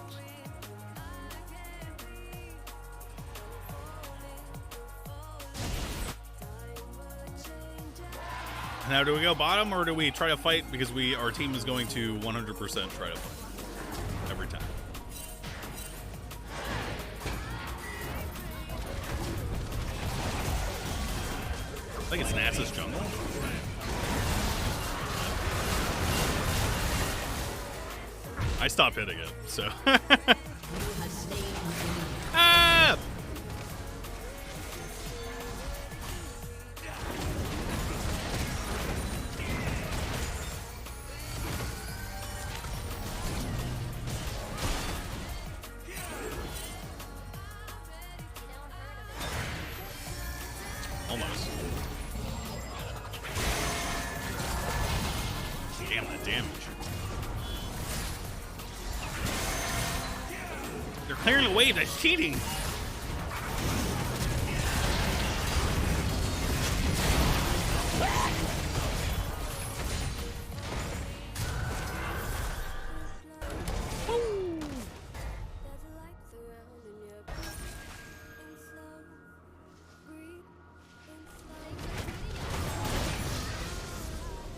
Now, do we go bottom or do we try to fight because our team is going to 100% try to fight every time? I think it's NASA's jungle. I stopped hitting it, so. Ah! Almost. Damn, that damage. They're clearing the wave. That's cheating.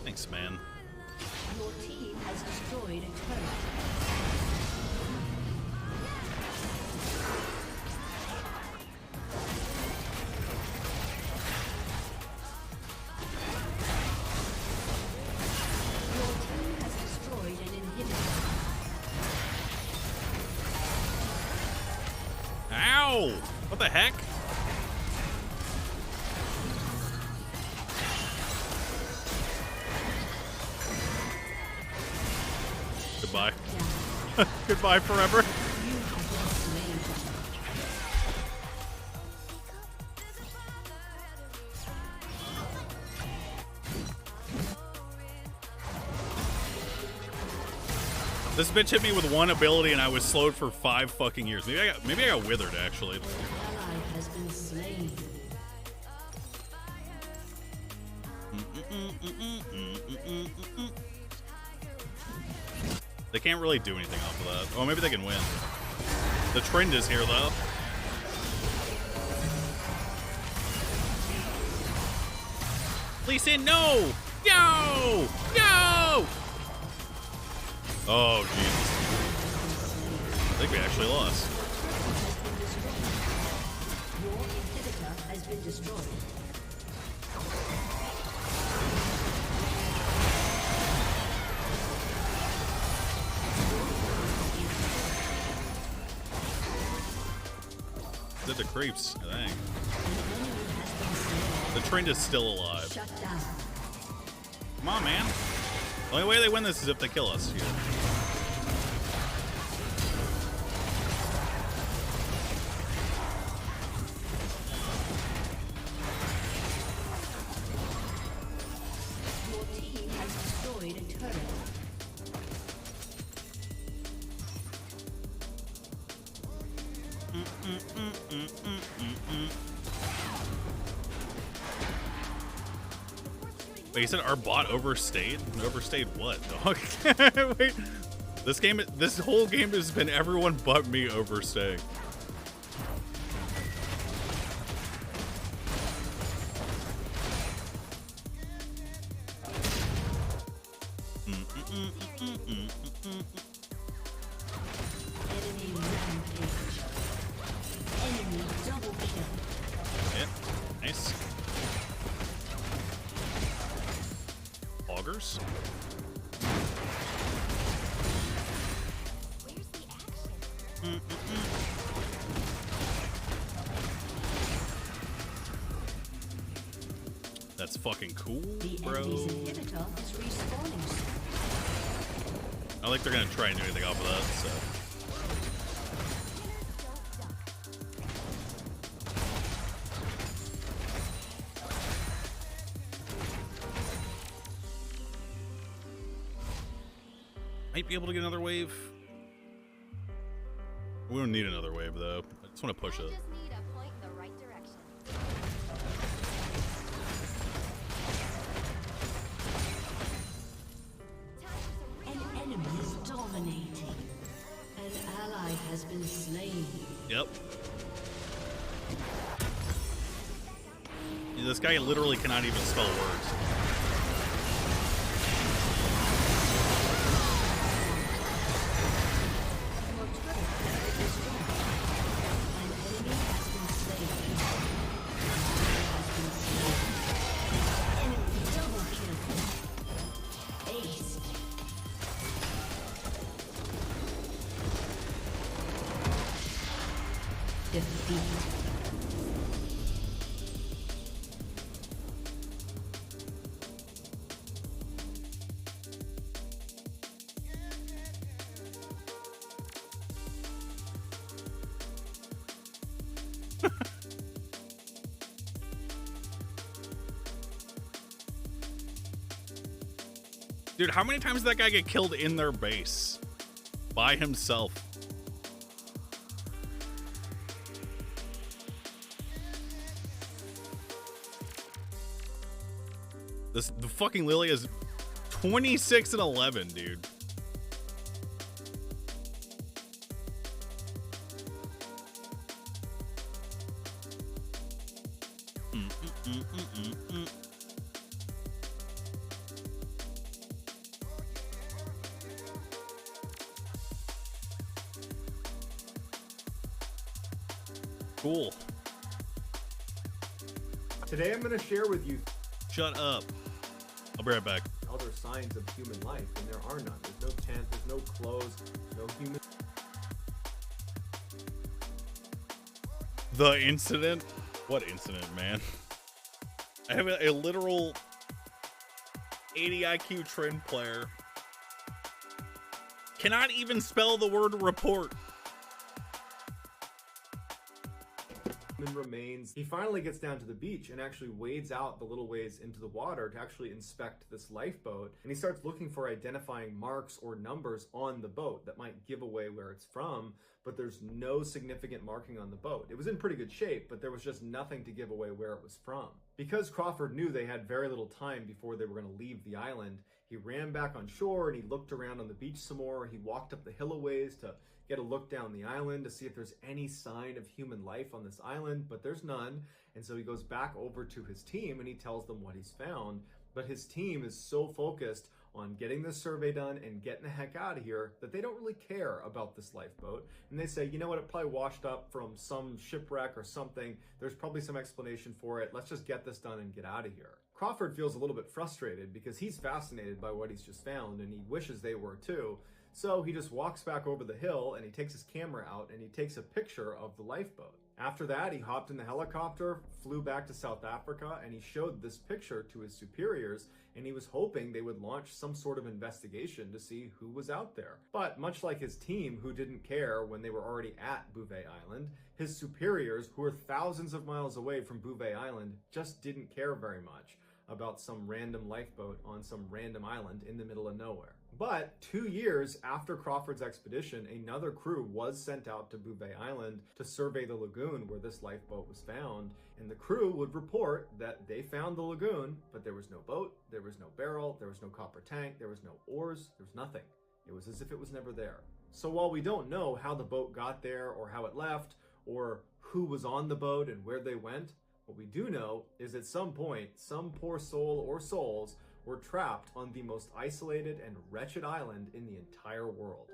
Thanks, man. Your team has destroyed a turret. Ow! What the heck? Goodbye. Goodbye forever. This bitch hit me with one ability and I was slowed for 5 fucking years. Maybe I got withered actually. An ally has been slain. They can't really do anything off of that. Oh, maybe they can win. The trend is here though. Lee Sin, no! No! No! Oh, Jesus. I think we actually lost. Your inhibitor has been destroyed. Did the creeps, I think. The trend is still alive. Shut down. Come on, man. The only way they win this is if they kill us here. Your team has destroyed a turret. Wait, you said our bot overstayed? Overstayed what, dog? Wait, this whole game has been everyone but me overstaying. Enemy rampage. Enemy double kill. Yeah, nice. Augers. Where's the action? That's fucking cool, The bro. enemy's inhibitor is respawning soon. I don't think they're gonna try and do anything off of that, so. Might be able to get another wave. We don't need another wave though. I just want to push it. Just need a point in the right direction. An enemy is dominating. An ally has been slain. Yep. This guy literally cannot even spell words. Your turret has been destroyed. An enemy has been slain. Has been slain. Enemy double kill. Ace. Defeat. Dude, how many times did that guy get killed in their base? By himself. The fucking Lily is 26 and 11, dude. Cool. Today I'm going to share with you Shut up. I'll be right back. other signs of human life, and there are none. There's no tent, there's no clothes, no human. The incident? What incident, man? I have a literal 80 IQ trend player. Cannot even spell the word report. Remains. He finally gets down to the beach and actually wades out the little ways into the water to actually inspect this lifeboat, and he starts looking for identifying marks or numbers on the boat that might give away where it's from, but there's no significant marking on the boat. It was in pretty good shape, but there was just nothing to give away where it was from. Because Crawford knew they had very little time before they were going to leave the island, he ran back on shore and he looked around on the beach some more. He walked up the hill a ways to get a look down the island to see if there's any sign of human life on this island, but there's none. And so he goes back over to his team and he tells them what he's found. But his team is so focused on getting this survey done and getting the heck out of here that they don't really care about this lifeboat. And they say, you know what, it probably washed up from some shipwreck or something. There's probably some explanation for it. Let's just get this done and get out of here. Crawford feels a little bit frustrated because he's fascinated by what he's just found and he wishes they were too. So he just walks back over the hill and he takes his camera out and he takes a picture of the lifeboat. After that, he hopped in the helicopter, flew back to South Africa, and he showed this picture to his superiors, and he was hoping they would launch some sort of investigation to see who was out there. But much like his team, who didn't care when they were already at Bouvet Island, his superiors, who were thousands of miles away from Bouvet Island, just didn't care very much about some random lifeboat on some random island in the middle of nowhere. But 2 years after Crawford's expedition, another crew was sent out to Bouvet Island to survey the lagoon where this lifeboat was found, and the crew would report that they found the lagoon, but there was no boat, there was no barrel, there was no copper tank, there was no oars, there was nothing. It was as if it was never there. So while we don't know how the boat got there or how it left, or who was on the boat and where they went, what we do know is at some point, some poor soul or souls were trapped on the most isolated and wretched island in the entire world.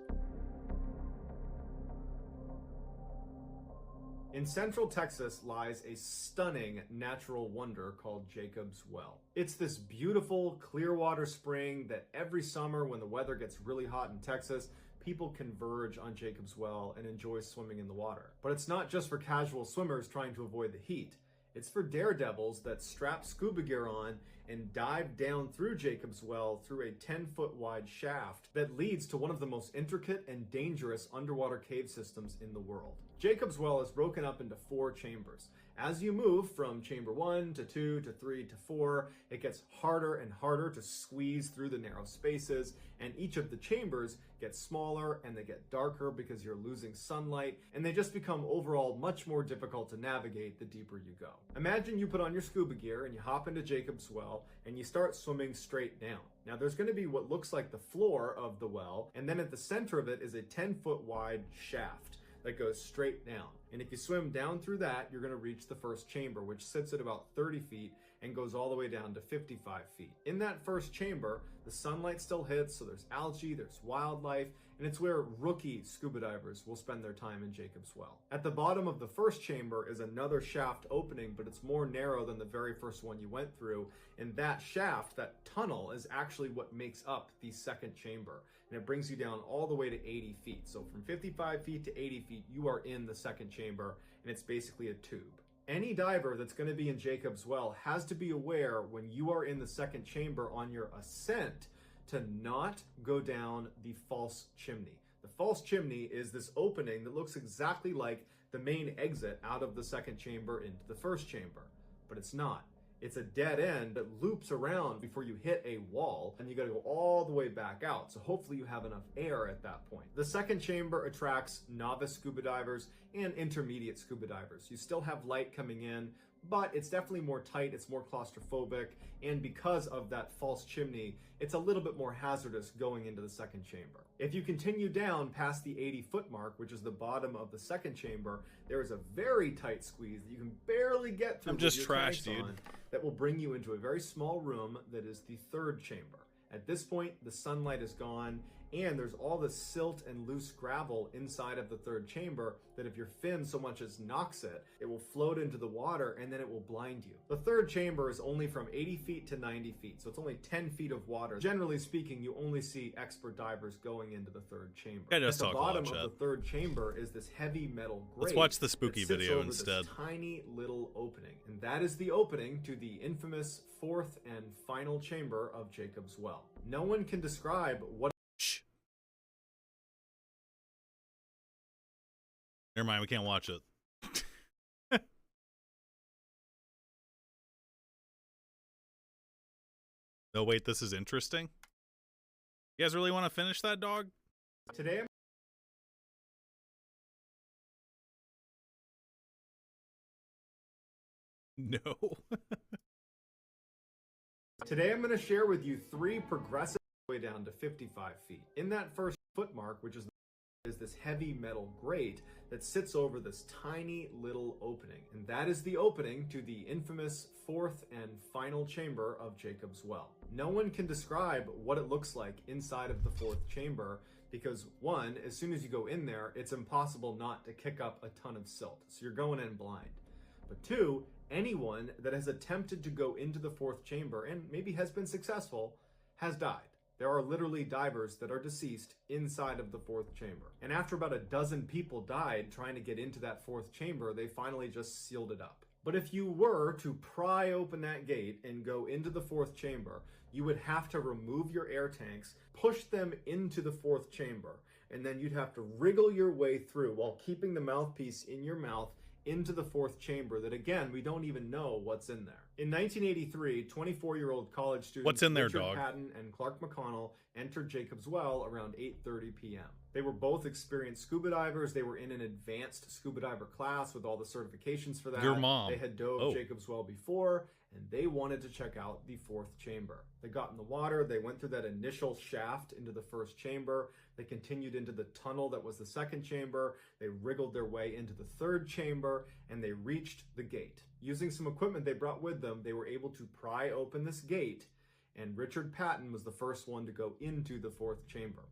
In central Texas lies a stunning natural wonder called Jacob's Well. It's this beautiful clear water spring that every summer when the weather gets really hot in Texas, people converge on Jacob's Well and enjoy swimming in the water. But it's not just for casual swimmers trying to avoid the heat. It's for daredevils that strap scuba gear on and dive down through Jacob's Well through a 10-foot wide shaft that leads to one of the most intricate and dangerous underwater cave systems in the world. Jacob's Well is broken up into 4 chambers. As you move from chamber 1 to 2 to 3 to 4, it gets harder and harder to squeeze through the narrow spaces, and each of the chambers gets smaller and they get darker because you're losing sunlight, and they just become overall much more difficult to navigate the deeper you go. Imagine you put on your scuba gear and you hop into Jacob's Well and you start swimming straight down. Now there's going to be what looks like the floor of the well, and then at the center of it is a 10-foot wide shaft that goes straight down. And if you swim down through that, you're going to reach the first chamber, which sits at about 30 feet and goes all the way down to 55 feet. In that first chamber, the sunlight still hits, so there's algae, there's wildlife, and it's where rookie scuba divers will spend their time in Jacob's Well. At the bottom of the first chamber is another shaft opening, but it's more narrow than the very first one you went through, and that shaft, that tunnel, is actually what makes up the second chamber, and it brings you down all the way to 80 feet. So from 55 feet to 80 feet, you are in the second chamber, and it's basically a tube. Any diver that's going to be in Jacob's Well has to be aware when you are in the second chamber on your ascent to not go down the false chimney. The false chimney is this opening that looks exactly like the main exit out of the second chamber into the first chamber, but it's not. It's a dead end that loops around before you hit a wall, and you got to go all the way back out. So hopefully you have enough air at that point. The second chamber attracts novice scuba divers and intermediate scuba divers. You still have light coming in, but it's definitely more tight, it's more claustrophobic, and because of that false chimney, it's a little bit more hazardous going into the second chamber. If you continue down past the 80-foot mark, which is the bottom of the second chamber, there is a very tight squeeze that you can barely get through. I'm just trash, dude. That will bring you into a very small room that is the third chamber. At this point, the sunlight is gone, and there's all the silt and loose gravel inside of the third chamber that if your fin so much as knocks it, it will float into the water and then it will blind you. The third chamber is only from 80 feet to 90 feet, so it's only 10 feet of water. Generally speaking, you only see expert divers going into the third chamber. Yeah, At the bottom of the third chamber is this heavy metal grate. Let's watch the spooky video instead. This tiny little opening, and that is the opening to the infamous fourth and final chamber of Jacob's Well. No one can describe what. Never mind, we can't watch it. No, wait, this is interesting. You guys really want to finish that, dog? Today, No. Today I'm going to share with you 3 progressive way down to 55 feet. In that first foot mark, which is this heavy metal grate that sits over this tiny little opening, and that is the opening to the infamous fourth and final chamber of Jacob's Well. No one can describe what it looks like inside of the fourth chamber because, one, as soon as you go in there, it's impossible not to kick up a ton of silt, so you're going in blind. But 2, anyone that has attempted to go into the fourth chamber and maybe has been successful has died. There are literally divers that are deceased inside of the fourth chamber. And after about a dozen people died trying to get into that fourth chamber, they finally just sealed it up. But if you were to pry open that gate and go into the fourth chamber, you would have to remove your air tanks, push them into the fourth chamber, and then you'd have to wriggle your way through while keeping the mouthpiece in your mouth into the fourth chamber that, again, we don't even know what's in there. In 1983, 24-year-old college students What's in there, Richard dog? Patton and Clark McConnell entered Jacob's Well around 8:30 p.m. They were both experienced scuba divers. They were in an advanced scuba diver class with all the certifications for that. Your mom. They had dove Jacob's Well before, and they wanted to check out the fourth chamber. They got in the water. They went through that initial shaft into the first chamber. They continued into the tunnel that was the second chamber. They wriggled their way into the third chamber, and they reached the gate. Using some equipment they brought with them, they were able to pry open this gate, and Richard Patton was the first one to go into the fourth chamber.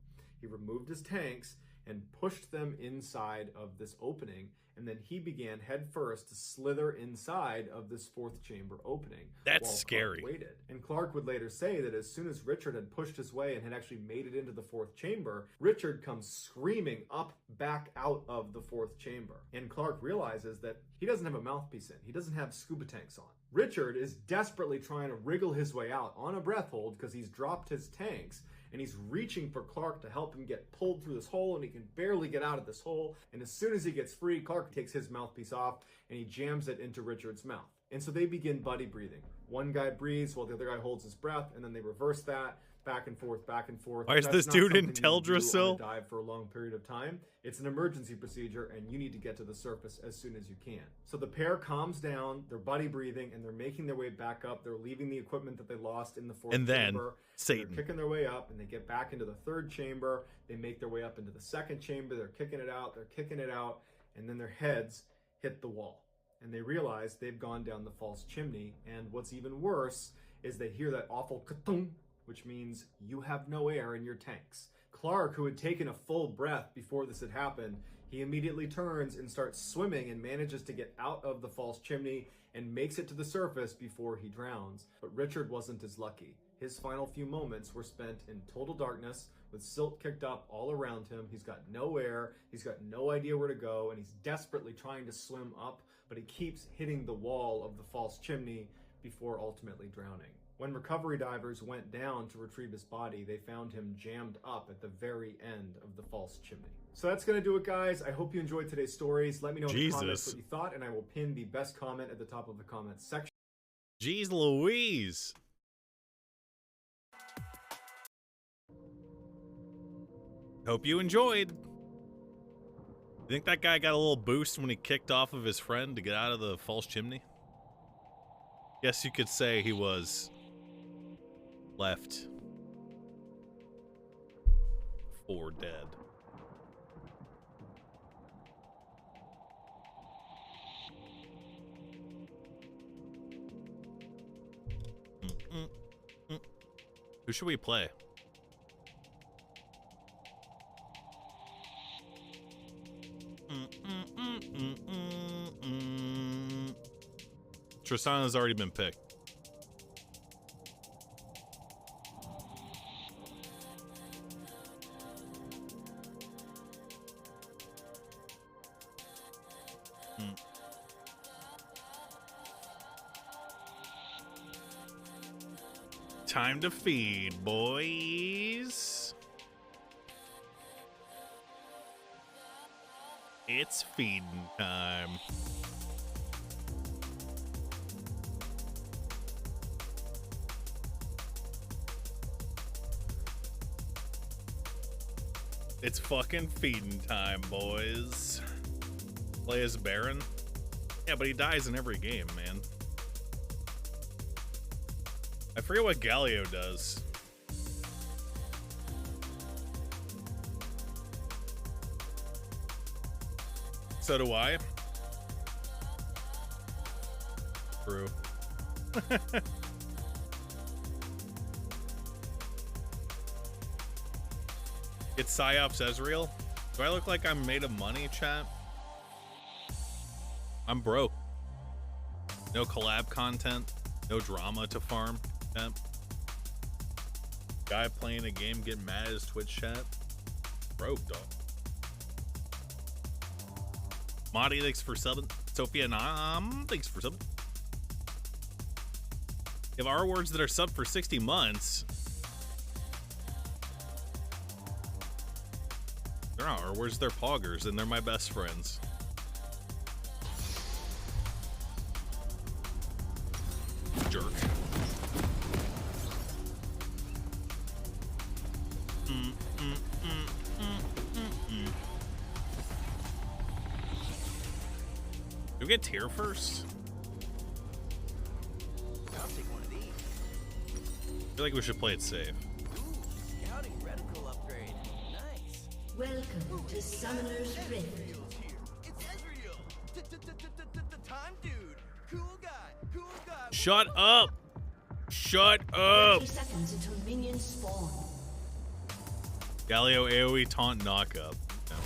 He removed his tanks and pushed them inside of this opening, and then he began headfirst to slither inside of this fourth chamber opening. That's scary. Clark waited. And Clark would later say that as soon as Richard had pushed his way and had actually made it into the fourth chamber, Richard comes screaming up back out of the fourth chamber. And Clark realizes that he doesn't have a mouthpiece in. He doesn't have scuba tanks on. Richard is desperately trying to wriggle his way out on a breath hold because he's dropped his tanks. and he's reaching for Clark to help him get pulled through this hole, and he can barely get out of this hole. And as soon as he gets free, Clark takes his mouthpiece off and he jams it into Richard's mouth. And so they begin buddy breathing. One guy breathes while the other guy holds his breath, and then they reverse that. Back and forth, back and forth. Why is this dude in Teldrassil? Dive for a long period of time. It's an emergency procedure, and you need to get to the surface as soon as you can. So the pair calms down. They're buddy breathing, and they're making their way back up. They're leaving the equipment that they lost in the fourth chamber. And then Satan. They're kicking their way up, and they get back into the third chamber. They make their way up into the second chamber. They're kicking it out. They're kicking it out, and then their heads hit the wall, and they realize they've gone down the false chimney. And what's even worse is they hear that awful ka-tung, which means you have no air in your tanks. Clark, who had taken a full breath before this had happened, he immediately turns and starts swimming and manages to get out of the false chimney and makes it to the surface before he drowns. But Richard wasn't as lucky. His final few moments were spent in total darkness, with silt kicked up all around him. He's got no air, he's got no idea where to go, and he's desperately trying to swim up, but he keeps hitting the wall of the false chimney before ultimately drowning. When recovery divers went down to retrieve his body, they found him jammed up at the very end of the false chimney. So that's going to do it, guys. I hope you enjoyed today's stories. Let me know in the comments what you thought, and I will pin the best comment at the top of the comments section. Jeez Louise. Hope you enjoyed. You think that guy got a little boost when he kicked off of his friend to get out of the false chimney? Guess you could say he was left for dead. Who should we play? Tristan has already been picked. Time to feed, boys. It's feeding time. It's fucking feeding time, boys. Play as Baron? Yeah, but he dies in every game, man. I forget what Galio does. So do I. True. It's Psyops Ezreal. Do I look like I'm made of money, chat? I'm broke. No collab content. No drama to farm. Chat. Guy playing a game getting mad at his Twitch chat. Broke, dog. Madi, thanks for subbing. Sophia Nam, thanks for subbing. If our words that are subbed for 60 months. They're not our words, they're poggers, and they're my best friends. Jerk. Do we get tier first? I'll take one of these. I feel like we should play it safe. Ooh, scouting reticle upgrade. Nice. Welcome to Summoner's Rift. It's Ezreal. The time dude. Cool guy. Cool guy. Shut up! Shut up! 30 seconds until minions spawn. Galio AoE taunt knockup. No.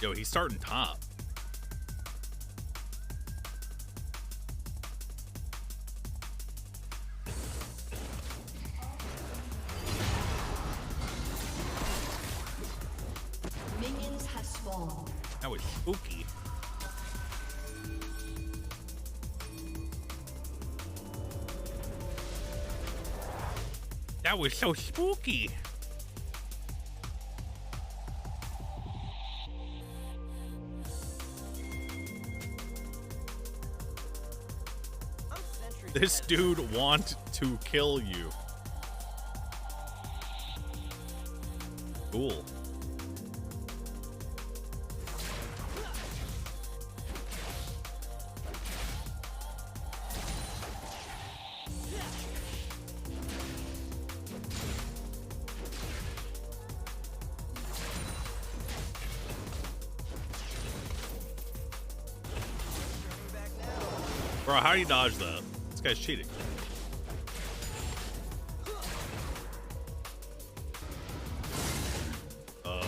Yo, he's starting top. Minions have spawned. That was spooky. That was so spooky. I'm centuries This ahead of dude want to kill you. Cool. Bro, how do you dodge that? This guy's cheating. I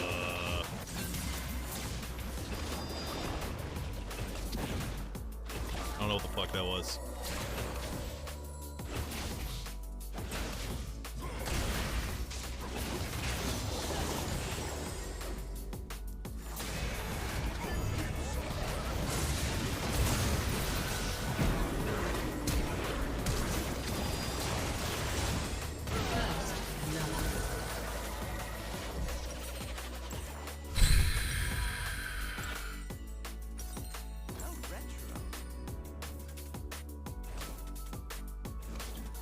don't know what the fuck that was.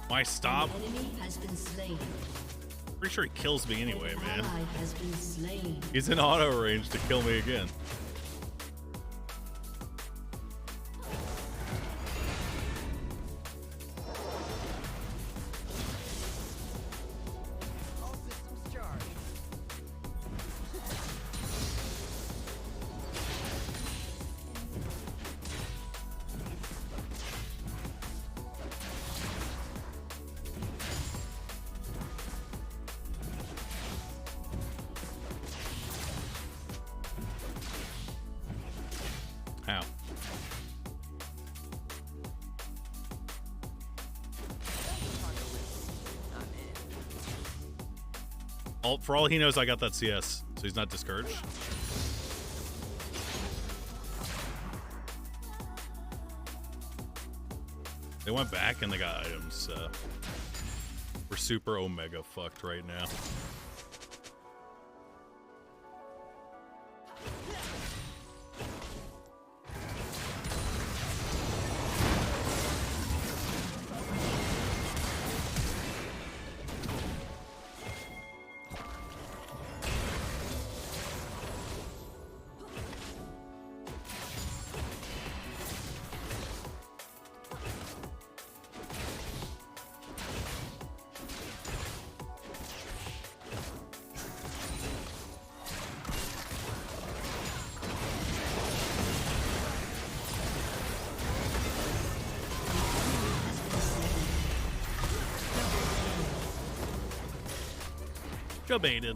Why stop? An enemy has been slain. Pretty sure he kills me anyway, An man. ally has been slain. He's in auto range to kill me again. all systems charged. How? For all he knows, I got that CS, so he's not discouraged. They went back and they got items. We're super omega fucked right now. Baited.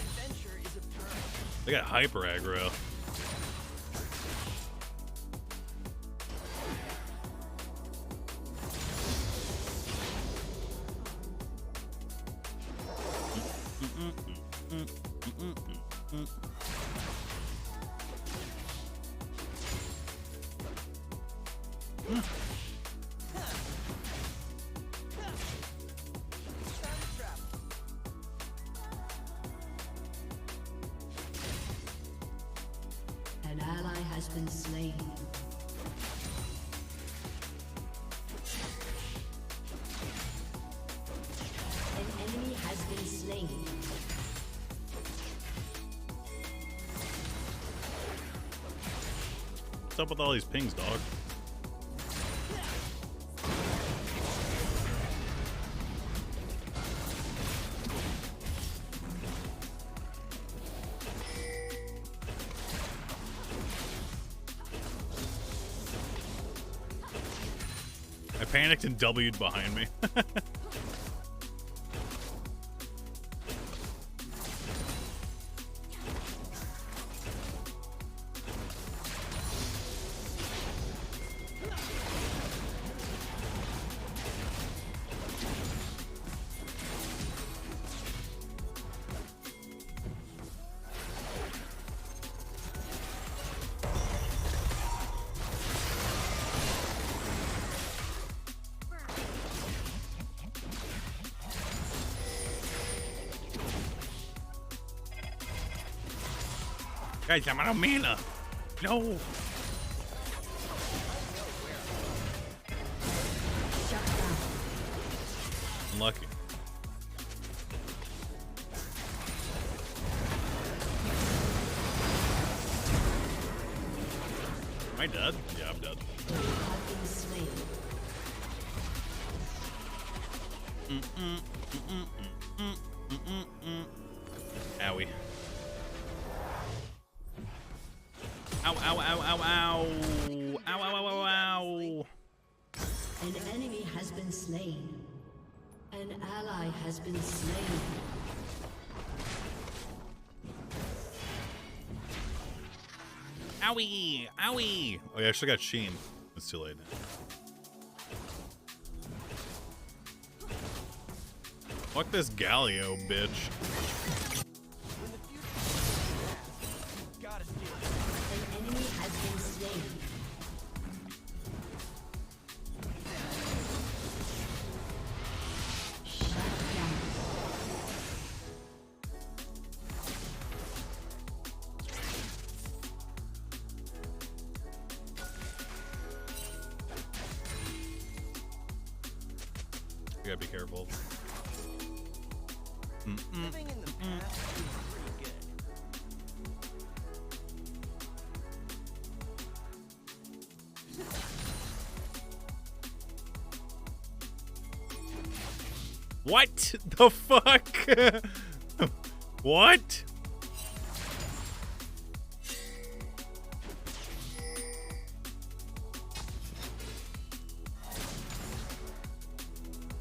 Adventure is a perk. They got hyper aggro. An ally has been slain. An enemy has been slain. What's up with all these pings, dog? I panicked and W'd behind me. Guys, I'm out of mana. No. Unlucky. Am I dead? Yeah, I'm dead. Owie. Ow, ow, ow, ow, ow. Ow, ow, ow, ow, ow. An enemy has been slain. An ally has been slain. Owie, owie. Oh, yeah, I should have got Sheen. It's too late now. Fuck this Galio, bitch. When the future is you gotta steal it. An enemy has been slain. Shut down. You gotta be careful. Living in the past is pretty good. What the fuck? What?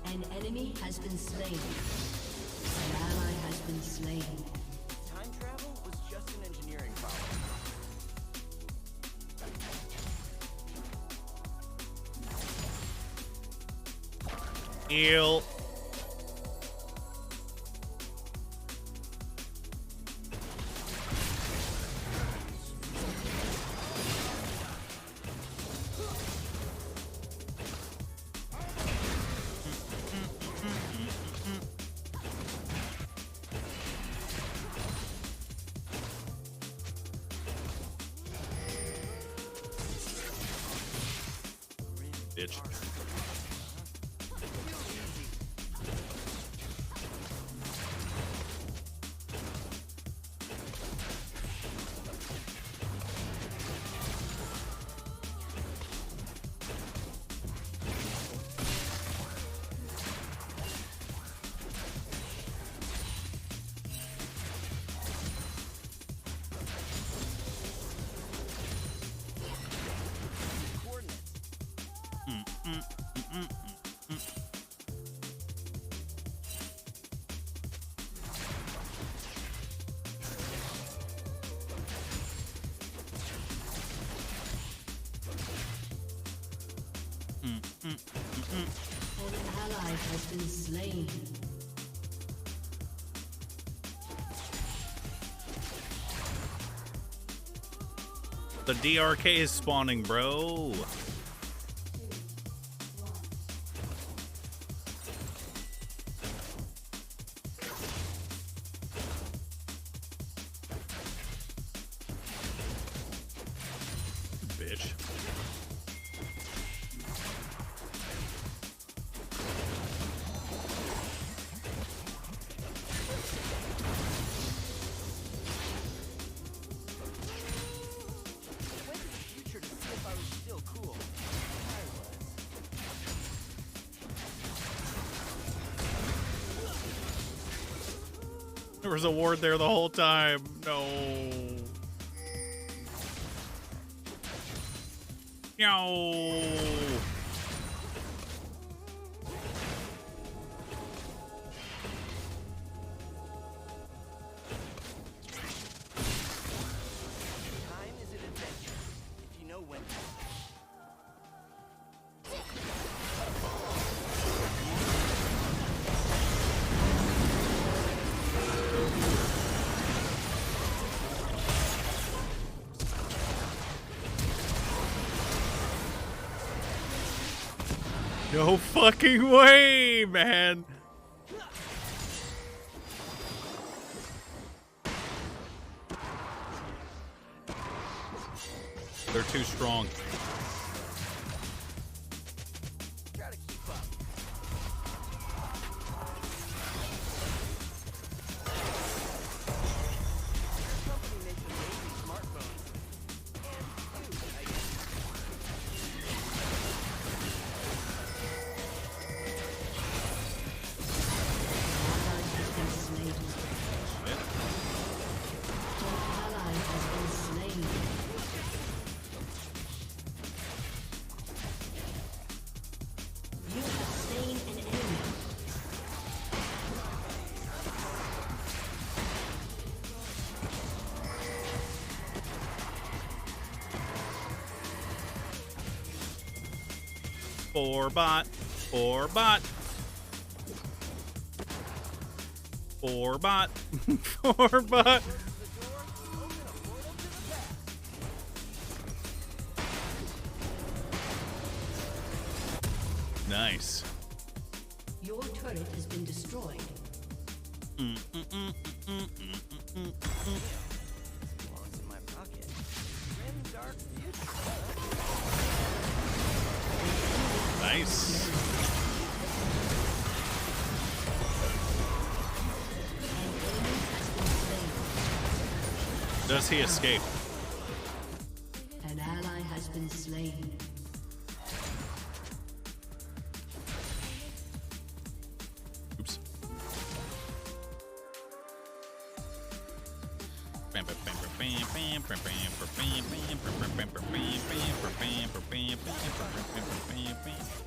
An enemy has been slain. An ally has been slain. Time travel was just an engineering problem. Eel. Bitch. An ally has been slain. The DRK is spawning, bro. Bitch. Went to the future to see if I was still cool. I was. There was a ward there the whole time. No. No. Time is an adventure, if you know when. No fucking way, man. They're too strong. Try to keep up. Your company makes amazing smartphones. And you, I guess. Ally has been slain. Shit. Ally has been slain. You have slain an enemy. Four bot. Four bot. Four bot. Four bot. Nice. Your turret has been destroyed. Belongs in my pocket. Grim dark future. Nice. Does he escape? An ally has been slain. Oops.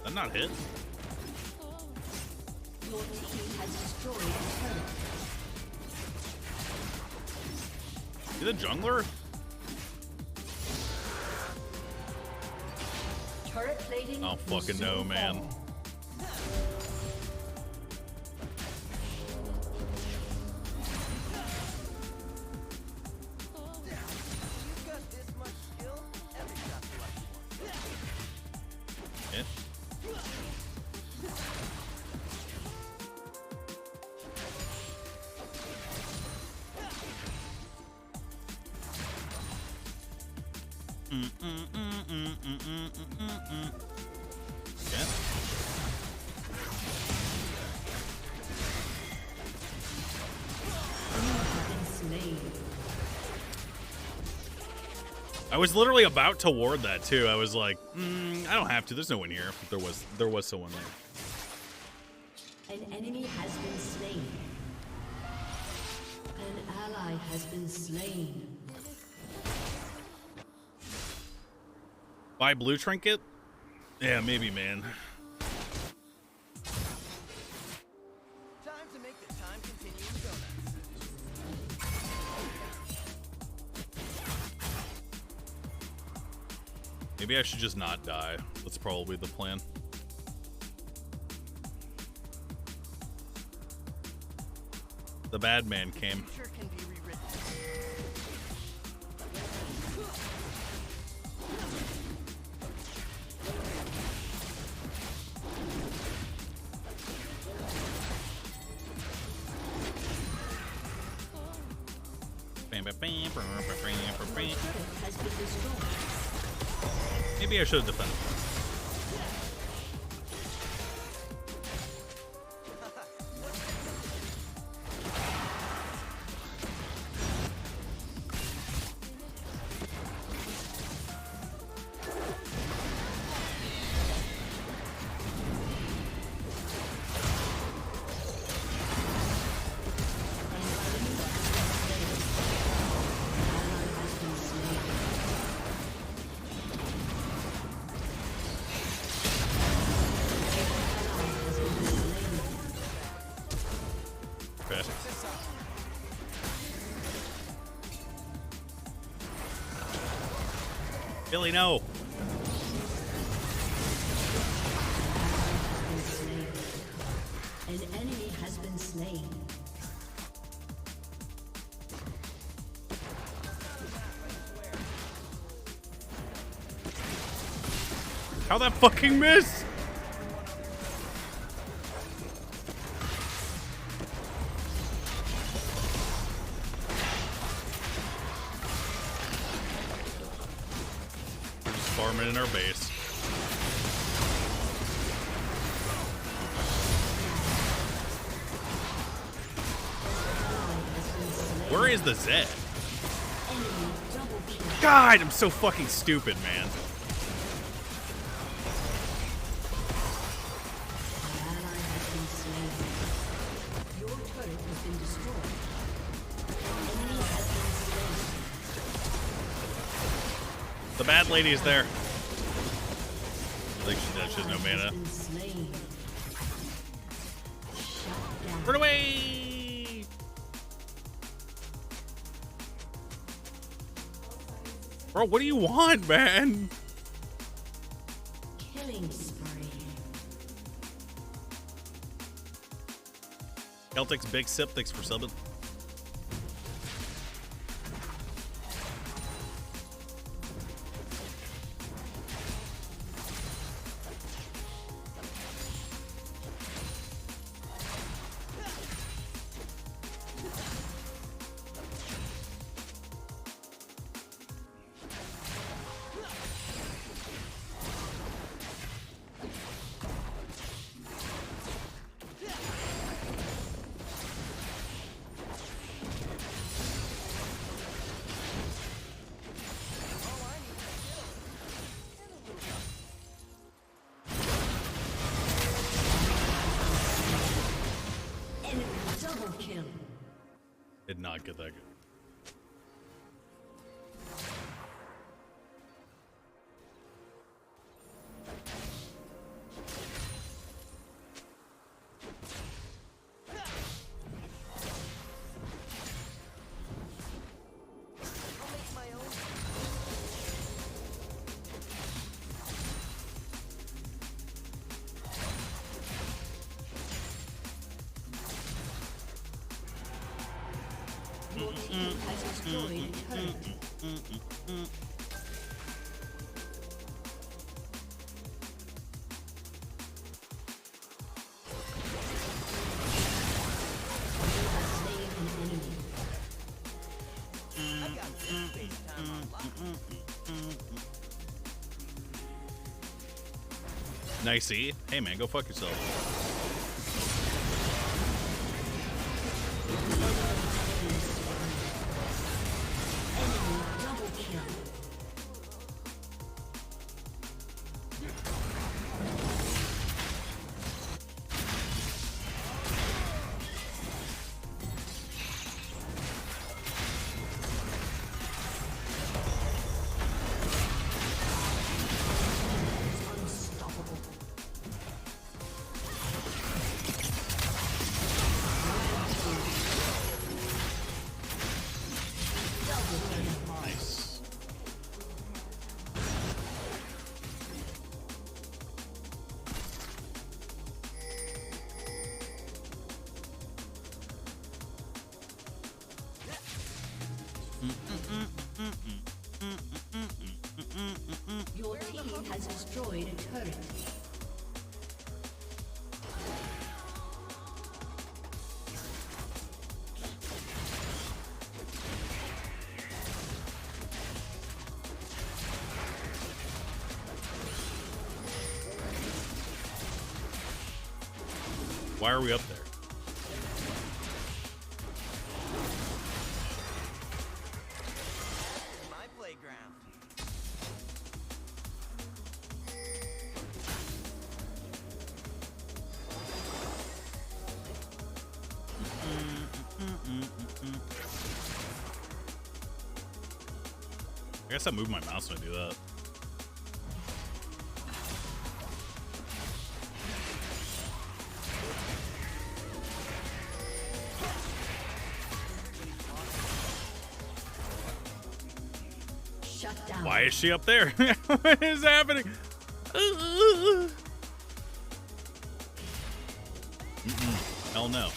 That not hit? Your team has destroyed a turret. You the jungler? Turret plating. Oh, will fucking soon no, man. fall. You've got this much skill, every shot's a lucky one. Hit. Yeah. Slain. I was literally about to ward that too. I was like, I don't have to. There's no one here. But there was someone there. An enemy has been slain. An ally has been slain. Buy blue trinket? Yeah, maybe, man. Time to make the time continuum donuts. Maybe I should just not die. That's probably the plan. The bad man came. Future can be rewritten. Has been destroyed. Maybe I should have defended. Billy, no. An enemy has been slain. How that fucking miss? storming in our base. Where is the Zed? God, I'm so fucking stupid, man. The bad lady is there. I think she's dead. She has no mana. Run away! Bro, what do you want, man? Killing spree. Celtic's big sip, thanks for subbing. Did not get that good. Your team has destroyed a turret. Nicey. Hey man, go fuck yourself. Your team has destroyed a turret. Why are we up there? My playground. I guess I moved my mouse when I do that. Shut down. Why is she up there? What is happening? Hell no.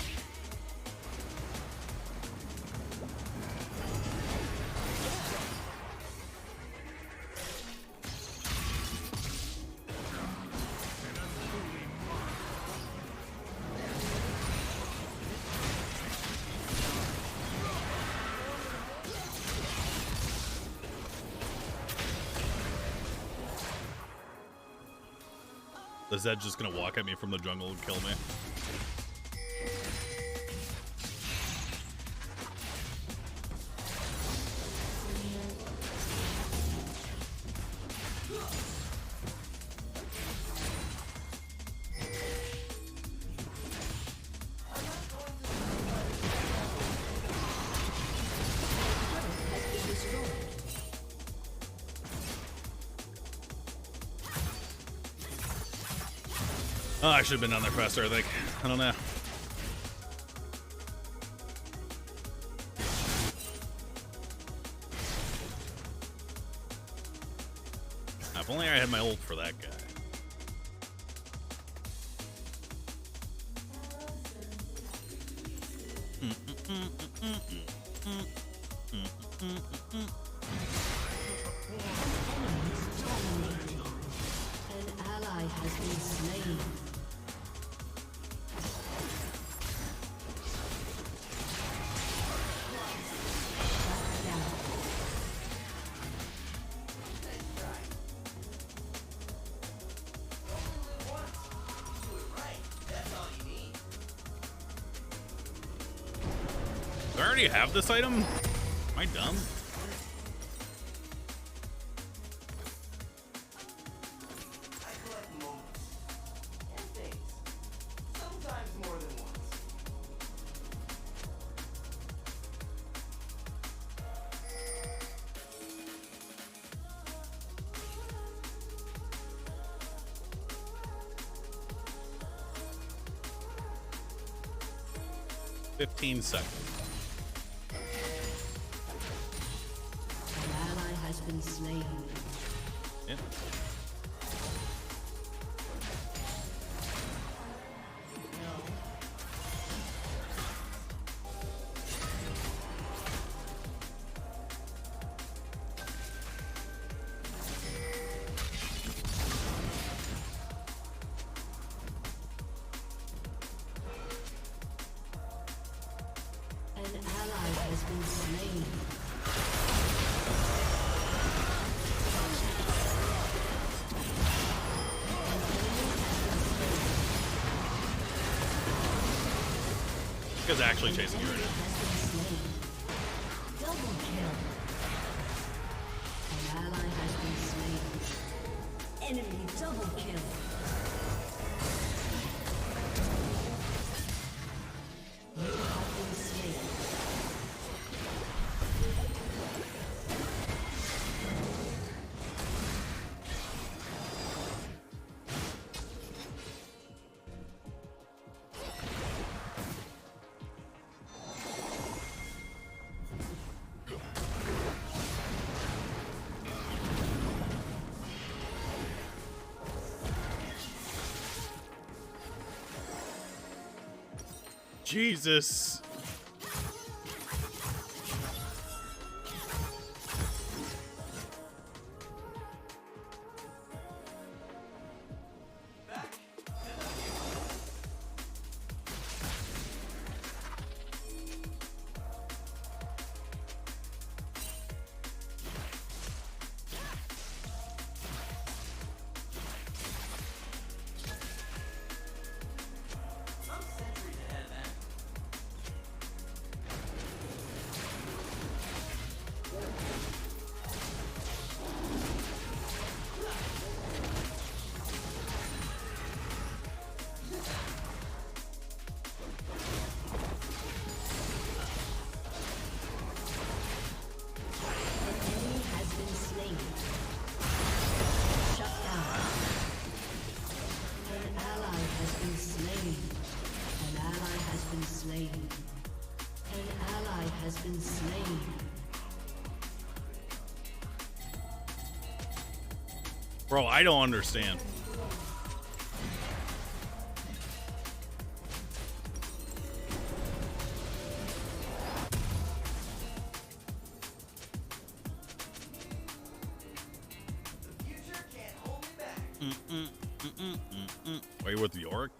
The Zed's just gonna walk at me from the jungle and kill me. Oh, I should have been down there faster, I think. I don't know. If only I had my ult for that guy. An ally has been slain. Do I already have this item? Am I dumb? Seconds. An ally has been slain. Yep. An ally has been slain. This guy's actually chasing you right now. Double kill. An ally has been slain. Enemy double kill. You have been slain. Jesus. Bro, I don't understand. Are you with Yorick?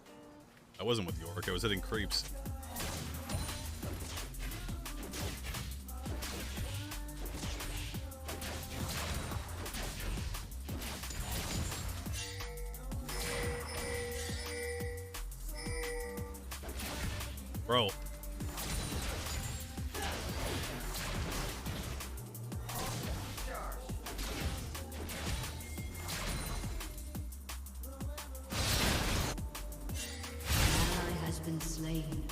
I wasn't with Yorick. I was hitting creeps. Bro. Ally has been slain.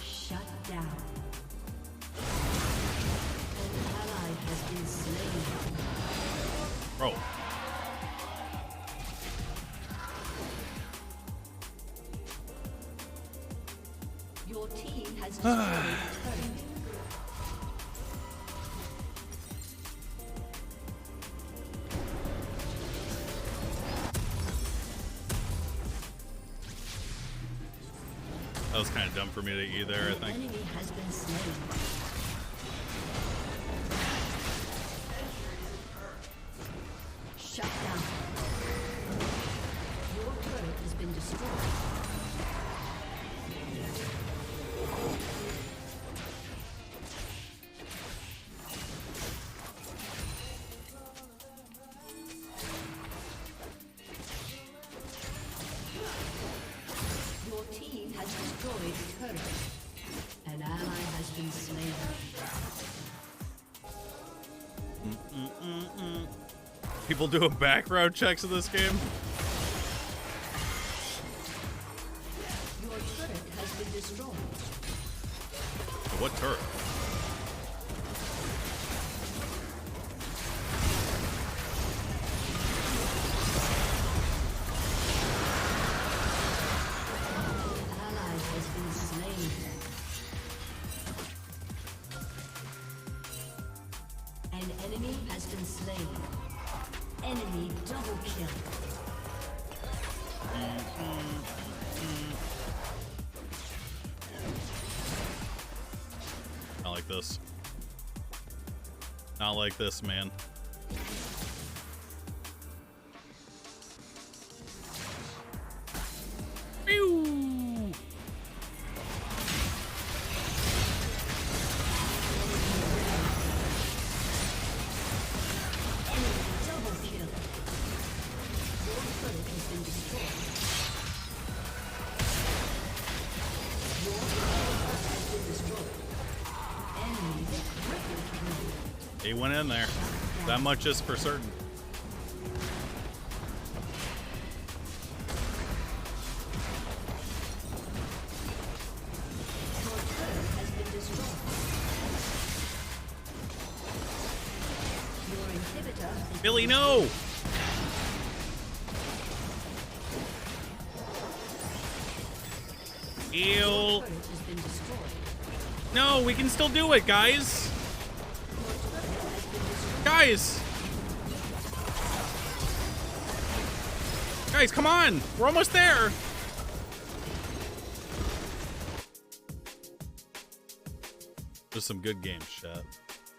Shut down. An ally has been slain. Bro. Your team has destroyed a turret. That was kind of dumb for me to either, I The think. enemy has been slain. Shut down. Your turret has been destroyed. Your team has destroyed a turret. An ally has been slain. People doing background checks in this game? Your turret has been destroyed. What turret? Ally has been slain. An enemy has been slain. Enemy double kill. Not like this. Not like this, man. Pew! Enemy double kill. Your turret has been destroyed. Your turret has been destroyed. Enemy triple kill. He went in there. That much is for certain. Your turret has been destroyed. Your inhibitor is Billy, no! Ew. turret has been destroyed. No, we can still do it, guys. Guys. Guys, come on. We're almost there. Just some good games, chat.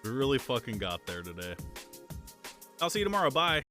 We really fucking got there today. I'll see you tomorrow. Bye.